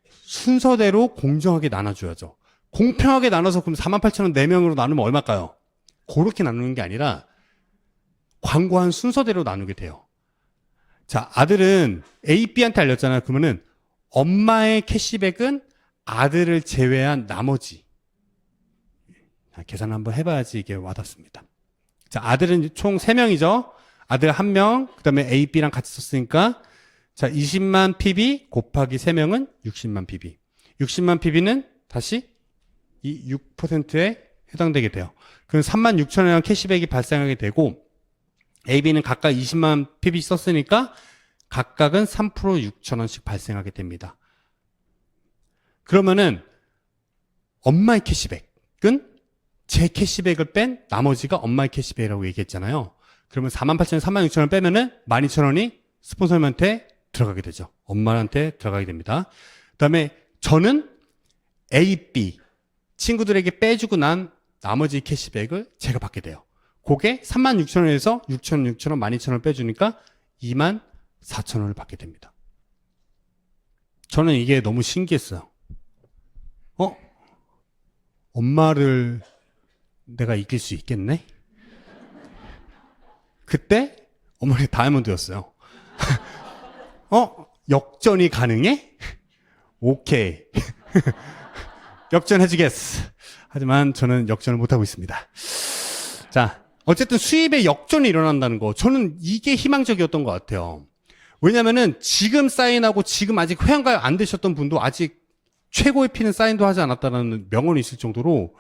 A: 순서대로 공정하게 나눠줘야죠. 공평하게 나눠서 그럼 48,000원 4명으로 나누면 얼마일까요? 그렇게 나누는 게 아니라 광고한 순서대로 나누게 돼요. 자, 아들은 A, B한테 알렸잖아요. 그러면은 엄마의 캐시백은 아들을 제외한 나머지. 자, 계산 한번 해봐야지 이게 와닿습니다. 자, 아들은 총 3명이죠. 아들 1명, 그 다음에 A, B랑 같이 썼으니까 자, 20만 PB 곱하기 3명은 60만 PB. 60만 PB는 다시 이 6%에 해당되게 돼요. 그럼 36,000원이라는 캐시백이 발생하게 되고 A, B는 각각 20만 PB 썼으니까 각각은 3% 6,000원씩 발생하게 됩니다. 그러면은 엄마의 캐시백은 제 캐시백을 뺀 나머지가 엄마의 캐시백이라고 얘기했잖아요. 그러면 48,000원, 36,000원 빼면은 12,000원이 스폰서님한테 들어가게 되죠. 엄마한테 들어가게 됩니다. 그 다음에 저는 A, B 친구들에게 빼주고 난 나머지 캐시백을 제가 받게 돼요. 그게 36,000원에서 6,000원, 12,000원 빼주니까 24,000원을 받게 됩니다. 저는 이게 너무 신기했어요. 엄마를 내가 이길 수 있겠네? 그때 어머니 다이아몬드였어요. 역전이 가능해? 오케이. 역전해주겠어. 하지만 저는 역전을 못하고 있습니다. 자, 어쨌든 수입의 역전이 일어난다는 거. 저는 이게 희망적이었던 것 같아요. 왜냐면은 지금 사인하고 지금 아직 회원가입 안 되셨던 분도 아직 최고의 피는 사인도 하지 않았다는 명언이 있을 정도로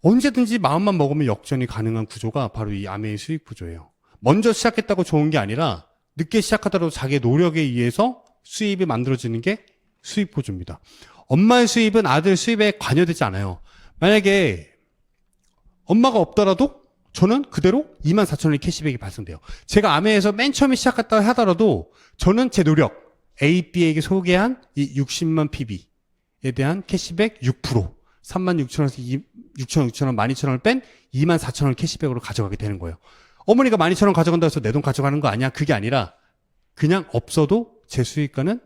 A: 언제든지 마음만 먹으면 역전이 가능한 구조가 바로 이 아메의 수익 구조예요. 먼저 시작했다고 좋은 게 아니라 늦게 시작하더라도 자기의 노력에 의해서 수입이 만들어지는 게 수입 구조입니다. 엄마의 수입은 아들 수입에 관여되지 않아요. 만약에 엄마가 없더라도 저는 그대로 24,000원의 캐시백이 발생돼요. 제가 아메에서 맨 처음에 시작했다 하더라도 저는 제 노력, A, B에게 소개한 이 60만 PB에 대한 캐시백 6%, 36,000원에서 6,000원, 12,000원을 뺀 24,000원 캐시백으로 가져가게 되는 거예요. 어머니가 12,000원 가져간다고 해서 내 돈 가져가는 거 아니야. 그게 아니라 그냥 없어도 제 수익과는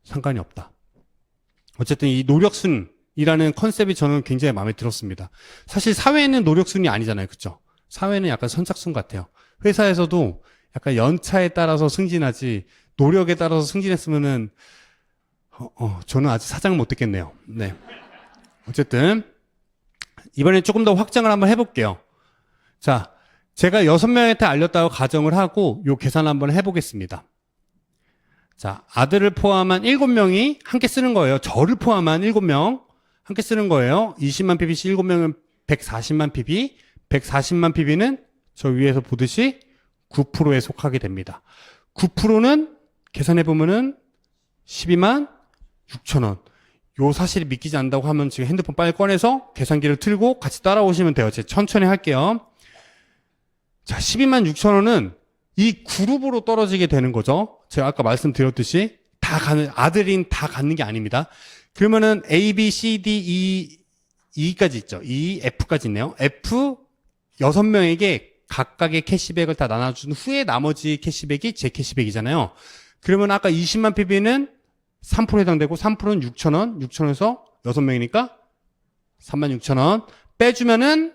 A: 상관이 없다. 어쨌든 이 노력순이라는 컨셉이 저는 굉장히 마음에 들었습니다. 사실 사회는 노력순이 아니잖아요. 그렇죠? 사회는 약간 선착순 같아요. 회사에서도 약간 연차에 따라서 승진하지 노력에 따라서 승진했으면은 저는 아직 사장을 못 듣겠네요. 네. 어쨌든 이번에 조금 더 확장을 한번 해볼게요. 자, 제가 6명한테 알렸다고 가정을 하고 요 계산 한번 해보겠습니다. 자, 아들을 포함한 7명이 함께 쓰는 거예요. 저를 포함한 7명 함께 쓰는 거예요. 20만 PB씩 7명은 140만 PB. 140만 PB는 저 위에서 보듯이 9%에 속하게 됩니다. 9%는 계산해보면은 12만 6천 원. 요 사실이 믿기지 않는다고 하면 지금 핸드폰 빨리 꺼내서 계산기를 틀고 같이 따라오시면 돼요. 제가 천천히 할게요. 자, 12만 6천 원은 이 그룹으로 떨어지게 되는 거죠. 제가 아까 말씀드렸듯이 아들인 다 갖는 게 아닙니다. 그러면은 A, B, C, D, E까지 있죠. E, F까지 있네요. F 6명에게 각각의 캐시백을 다 나눠준 후에 나머지 캐시백이 제 캐시백이잖아요. 그러면 아까 20만 PB는 3% 해당되고 3%는 6,000원, 6,000원에서 6명이니까 36,000원 빼주면은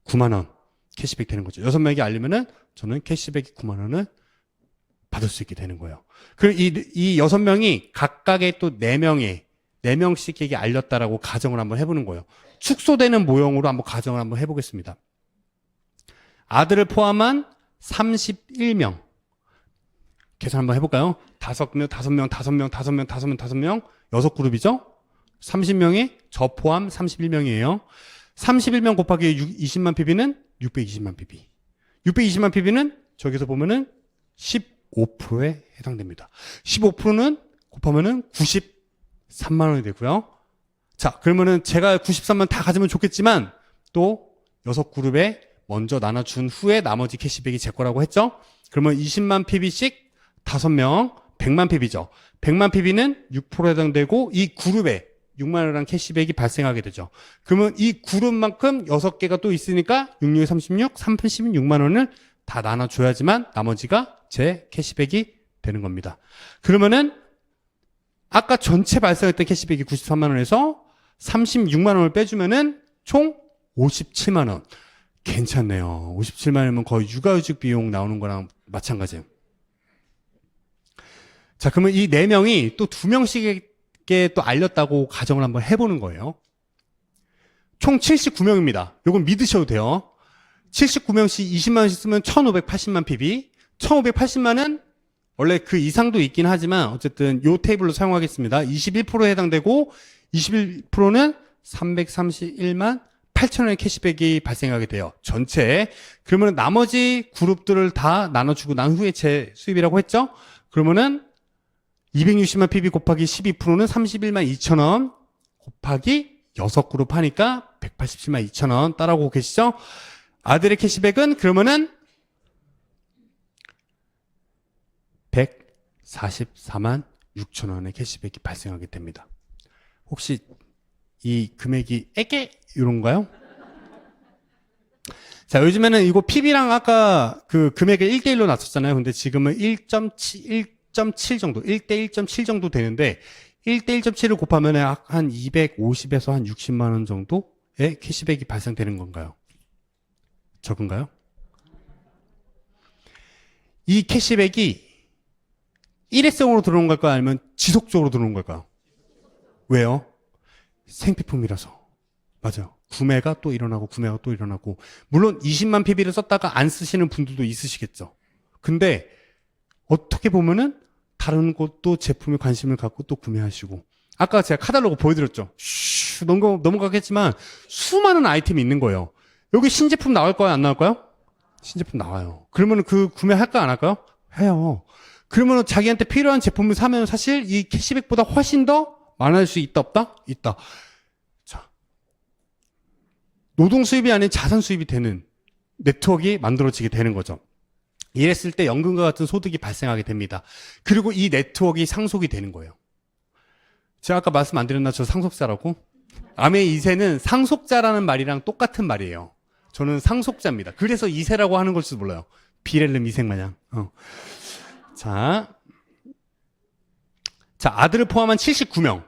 A: 9만원 캐시백 되는 거죠. 6명에게 알리면은 저는 캐시백이 9만원을 받을 수 있게 되는 거예요. 그리고 이 6명이 각각의 또 4명씩에게 알렸다라고 가정을 한번 해보는 거예요. 축소되는 모형으로 한번 가정을 한번 해보겠습니다. 아들을 포함한 31명. 계산 한번 해볼까요? 5명, 6그룹이죠? 30명이 저 포함 31명이에요. 31명 곱하기 20만 PB는 620만 PB. 620만 PB는 저기서 보면은 15%에 해당됩니다. 15%는 곱하면은 93만 원이 되고요. 자, 그러면은 제가 93만 다 가지면 좋겠지만 또 6그룹에 먼저 나눠준 후에 나머지 캐시백이 제 거라고 했죠? 그러면 20만 PB씩 5명, 100만 PB죠. 100만 PB는 6% 해당되고 이 그룹에 6만 원이라는 캐시백이 발생하게 되죠. 그러면 이 그룹만큼 6개가 또 있으니까 6, 6, 36, 36만 원을 다 나눠줘야지만 나머지가 제 캐시백이 되는 겁니다. 그러면은 아까 전체 발생했던 캐시백이 93만 원에서 36만 원을 빼주면은 총 57만 원. 괜찮네요. 57만 원이면 거의 육아휴직 비용 나오는 거랑 마찬가지예요. 자, 그러면 이 4명이 또 2명씩에게 또 알렸다고 가정을 한번 해보는 거예요. 총 79명입니다. 요건 믿으셔도 돼요. 79명씩 20만 원씩 쓰면 1580만 PB. 1580만은 원래 그 이상도 있긴 하지만 어쨌든 요 테이블로 사용하겠습니다. 21%에 해당되고 21%는 331만 8천원의 캐시백이 발생하게 돼요. 전체에. 그러면 나머지 그룹들을 다 나눠주고 난 후에 제 수입이라고 했죠? 그러면은 260만 PB 곱하기 12%는 31만 2천원 곱하기 6그룹 하니까 187만 2천원 따라오고 계시죠? 아들의 캐시백은 그러면은 144만 6천원의 캐시백이 발생하게 됩니다. 혹시 이 금액이 애게 이런가요? 자, 요즘에는 이거 PB랑 아까 그 금액을 1대1로 낮췄잖아요. 근데 지금은 1.7 정도, 1대 1.7 정도 되는데 1대 1.7을 곱하면 한 250에서 한 60만 원 정도의 캐시백이 발생되는 건가요? 적은가요? 이 캐시백이 일회성으로 들어오는 걸까요? 아니면 지속적으로 들어오는 걸까요? 왜요? 생필품이라서. 맞아요. 구매가 또 일어나고 구매가 또 일어나고. 물론 20만 PB를 썼다가 안 쓰시는 분들도 있으시겠죠. 근데 어떻게 보면은 다른 곳도 제품에 관심을 갖고 또 구매하시고. 아까 제가 카탈로그 보여드렸죠. 넘어가겠지만 수많은 아이템이 있는 거예요. 여기 신제품 나올까요? 안 나올까요? 신제품 나와요. 그러면 그 구매할까 안 할까요? 해요. 그러면 자기한테 필요한 제품을 사면 사실 이 캐시백보다 훨씬 더 많아질 수 있다 없다? 있다. 자, 노동 수입이 아닌 자산 수입이 되는 네트워크가 만들어지게 되는 거죠. 이랬을 때 연금과 같은 소득이 발생하게 됩니다. 그리고 이 네트워크가 상속이 되는 거예요. 제가 아까 말씀 안 드렸나? 저 상속자라고? 암의 2세는 상속자라는 말이랑 똑같은 말이에요. 저는 상속자입니다. 그래서 2세라고 하는 걸지도 몰라요. 비렐름 2세 마냥. 자, 아들을 포함한 79명.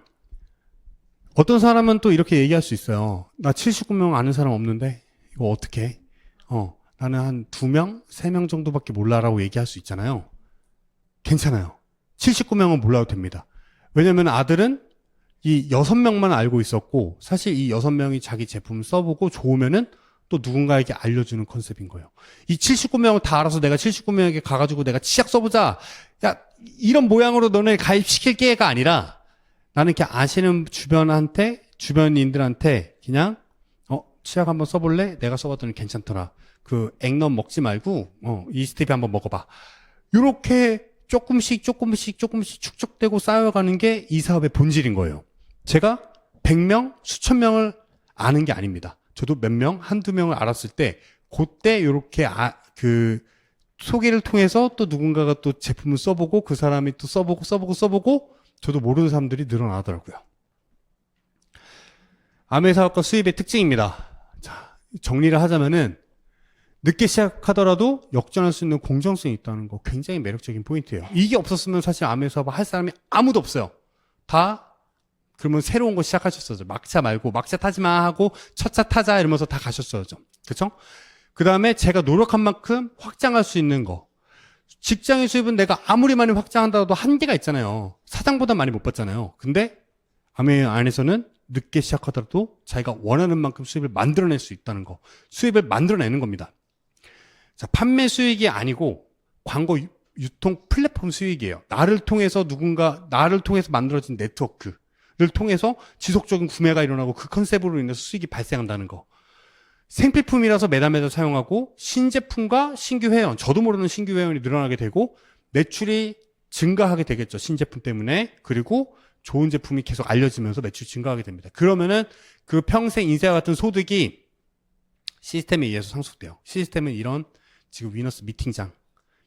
A: 어떤 사람은 또 이렇게 얘기할 수 있어요. 나 79명 아는 사람 없는데 이거 어떻게 해? 나는 한 2명, 3명 정도밖에 몰라라고 얘기할 수 있잖아요. 괜찮아요. 79명은 몰라도 됩니다. 왜냐면 아들은 이 6명만 알고 있었고 사실 이 6명이 자기 제품을 써보고 좋으면은 또 누군가에게 알려주는 컨셉인 거예요. 이 79명을 다 알아서 내가 79명에게 가가지고 내가 치약 써보자. 야, 이런 모양으로 너네 가입시킬게가 아니라 나는 이렇게 아시는 주변인들한테 그냥 치약 한번 써볼래? 내가 써봤더니 괜찮더라. 그 액넌 먹지 말고 이 스텝이 한번 먹어봐. 요렇게 조금씩 축적되고 쌓여가는 게 이 사업의 본질인 거예요. 제가 100명, 수천 명을 아는 게 아닙니다. 저도 몇 명, 한두 명을 알았을 때 그때 요렇게 그 소개를 통해서 또 누군가가 또 제품을 써보고 그 사람이 또 써보고 저도 모르는 사람들이 늘어나더라고요. 아메 사업과 수입의 특징입니다. 자, 정리를 하자면은 늦게 시작하더라도 역전할 수 있는 공정성이 있다는 거 굉장히 매력적인 포인트예요. 이게 없었으면 사실 아메 사업을 할 사람이 아무도 없어요. 다 그러면 새로운 거 시작하셨어요. 막차 말고 막차 타지 마 하고 첫 차 타자 이러면서 다 가셨어야죠. 그렇죠? 그 다음에 제가 노력한 만큼 확장할 수 있는 거. 직장의 수입은 내가 아무리 많이 확장한다고 한계가 있잖아요. 사장보다 많이 못 받잖아요. 근데 아메 안에서는 늦게 시작하더라도 자기가 원하는 만큼 수입을 만들어낼 수 있다는 거. 수입을 만들어내는 겁니다. 자, 판매 수익이 아니고 광고 유통 플랫폼 수익이에요. 나를 통해서 만들어진 네트워크를 통해서 지속적인 구매가 일어나고 그 컨셉으로 인해서 수익이 발생한다는 거. 생필품이라서 매달 사용하고 신제품과 신규 회원, 저도 모르는 신규 회원이 늘어나게 되고 매출이 증가하게 되겠죠. 신제품 때문에. 그리고 좋은 제품이 계속 알려지면서 매출이 증가하게 됩니다. 그러면은 그 평생 인쇄와 같은 소득이 시스템에 의해서 상속돼요. 시스템은 이런 지금 위너스 미팅장,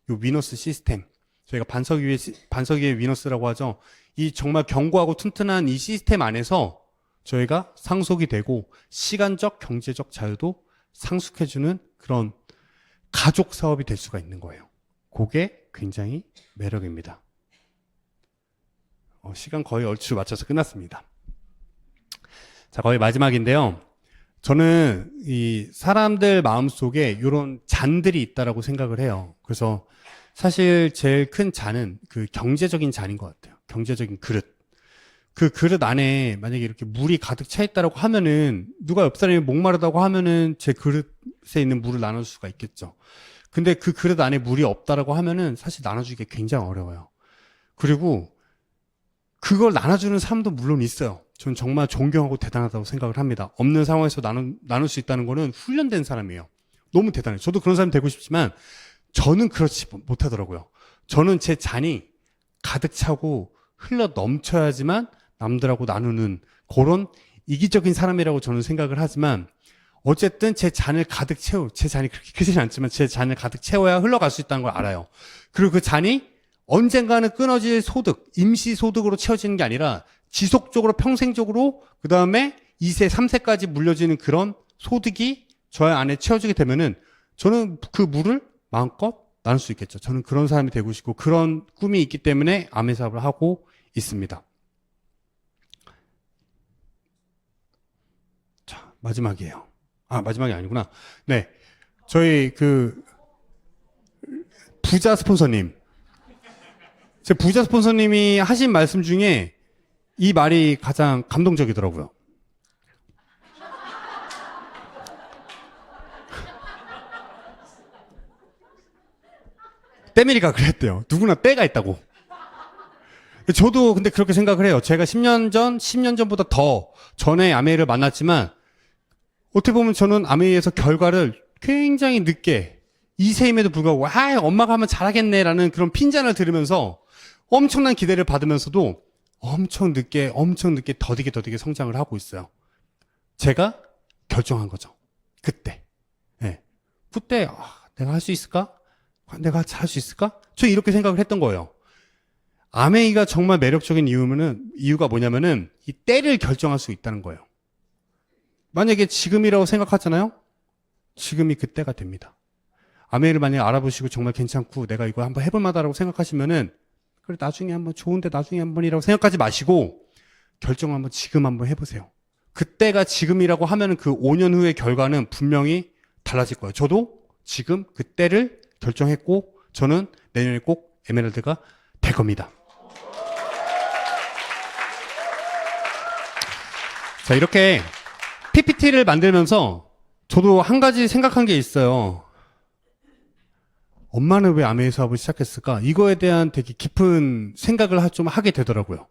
A: 요 위너스 시스템, 저희가 반석 위의 위너스라고 하죠. 이 정말 견고하고 튼튼한 이 시스템 안에서 저희가 상속이 되고 시간적, 경제적 자유도 상속해주는 그런 가족 사업이 될 수가 있는 거예요. 그게 굉장히 매력입니다. 시간 거의 얼추 맞춰서 끝났습니다. 자, 거의 마지막인데요. 저는 이 사람들 마음속에 이런 잔들이 있다라고 생각을 해요. 그래서 사실 제일 큰 잔은 그 경제적인 잔인 것 같아요. 경제적인 그릇. 그 그릇 안에 만약에 이렇게 물이 가득 차 있다라고 하면은 누가 옆 사람이 목마르다고 하면은 제 그릇에 있는 물을 나눠줄 수가 있겠죠. 근데 그 그릇 안에 물이 없다라고 하면은 사실 나눠주기가 굉장히 어려워요. 그리고 그걸 나눠주는 사람도 물론 있어요. 전 정말 존경하고 대단하다고 생각을 합니다. 없는 상황에서 나눌 수 있다는 거는 훈련된 사람이에요. 너무 대단해요. 저도 그런 사람이 되고 싶지만 저는 그렇지 못하더라고요. 저는 제 잔이 가득 차고 흘러 넘쳐야지만 남들하고 나누는 그런 이기적인 사람이라고 저는 생각을 하지만 어쨌든 제 잔이 그렇게 크지는 않지만 제 잔을 가득 채워야 흘러갈 수 있다는 걸 알아요. 그리고 그 잔이 언젠가는 끊어질 소득, 임시 소득으로 채워지는 게 아니라 지속적으로 평생적으로 그 다음에 2세, 3세까지 물려지는 그런 소득이 저의 안에 채워지게 되면은 저는 그 물을 마음껏 나눌 수 있겠죠. 저는 그런 사람이 되고 싶고 그런 꿈이 있기 때문에 아메 사업을 하고 있습니다. 자, 마지막이에요. 마지막이 아니구나. 네. 저희 부자 스폰서님. 제 부자 스폰서님이 하신 말씀 중에 이 말이 가장 감동적이더라고요. 때밀이가 그랬대요. 누구나 때가 있다고. 저도 근데 그렇게 생각을 해요. 제가 10년 전보다 더 전에 아메이를 만났지만 어떻게 보면 저는 아메이에서 결과를 굉장히 늦게 2세임에도 불구하고 엄마가 하면 잘하겠네라는 그런 핀잔을 들으면서 엄청난 기대를 받으면서도 엄청 늦게 더디게 성장을 하고 있어요. 제가 결정한 거죠. 그때. 네. 그때 내가 할 수 있을까? 내가 잘 할 수 있을까? 저 이렇게 생각을 했던 거예요. 아메이가 정말 매력적인 이유가 뭐냐면은 이 때를 결정할 수 있다는 거예요. 만약에 지금이라고 생각하잖아요? 지금이 그때가 됩니다. 아메이를 만약에 알아보시고 정말 괜찮고 내가 이거 한번 해볼 만하다라고 생각하시면은 그래 나중에 한번 좋은데 나중에 한번이라고 생각하지 마시고 결정을 한번 지금 한번 해보세요. 그때가 지금이라고 하면은 그 5년 후의 결과는 분명히 달라질 거예요. 저도 지금 그때를 결정했고 저는 내년에 꼭 에메랄드가 될 겁니다. 자, 이렇게 PPT를 만들면서 저도 한 가지 생각한 게 있어요. 엄마는 왜 아메이 사업을 시작했을까? 이거에 대한 되게 깊은 생각을 좀 하게 되더라고요.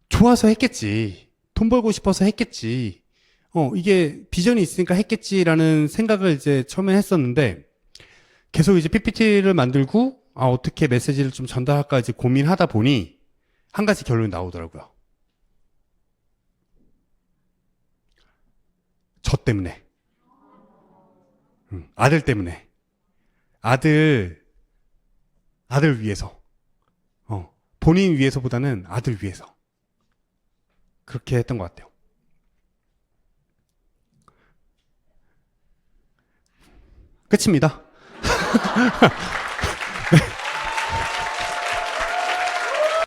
A: 좋아서 했겠지. 돈 벌고 싶어서 했겠지. 이게 비전이 있으니까 했겠지라는 생각을 이제 처음에 했었는데 계속 이제 PPT를 만들고 어떻게 메시지를 좀 전달할까 이제 고민하다 보니 한 가지 결론이 나오더라고요. 저 때문에. 아들 때문에. 아들 위해서. 본인 위해서보다는 아들 위해서. 그렇게 했던 것 같아요. 끝입니다.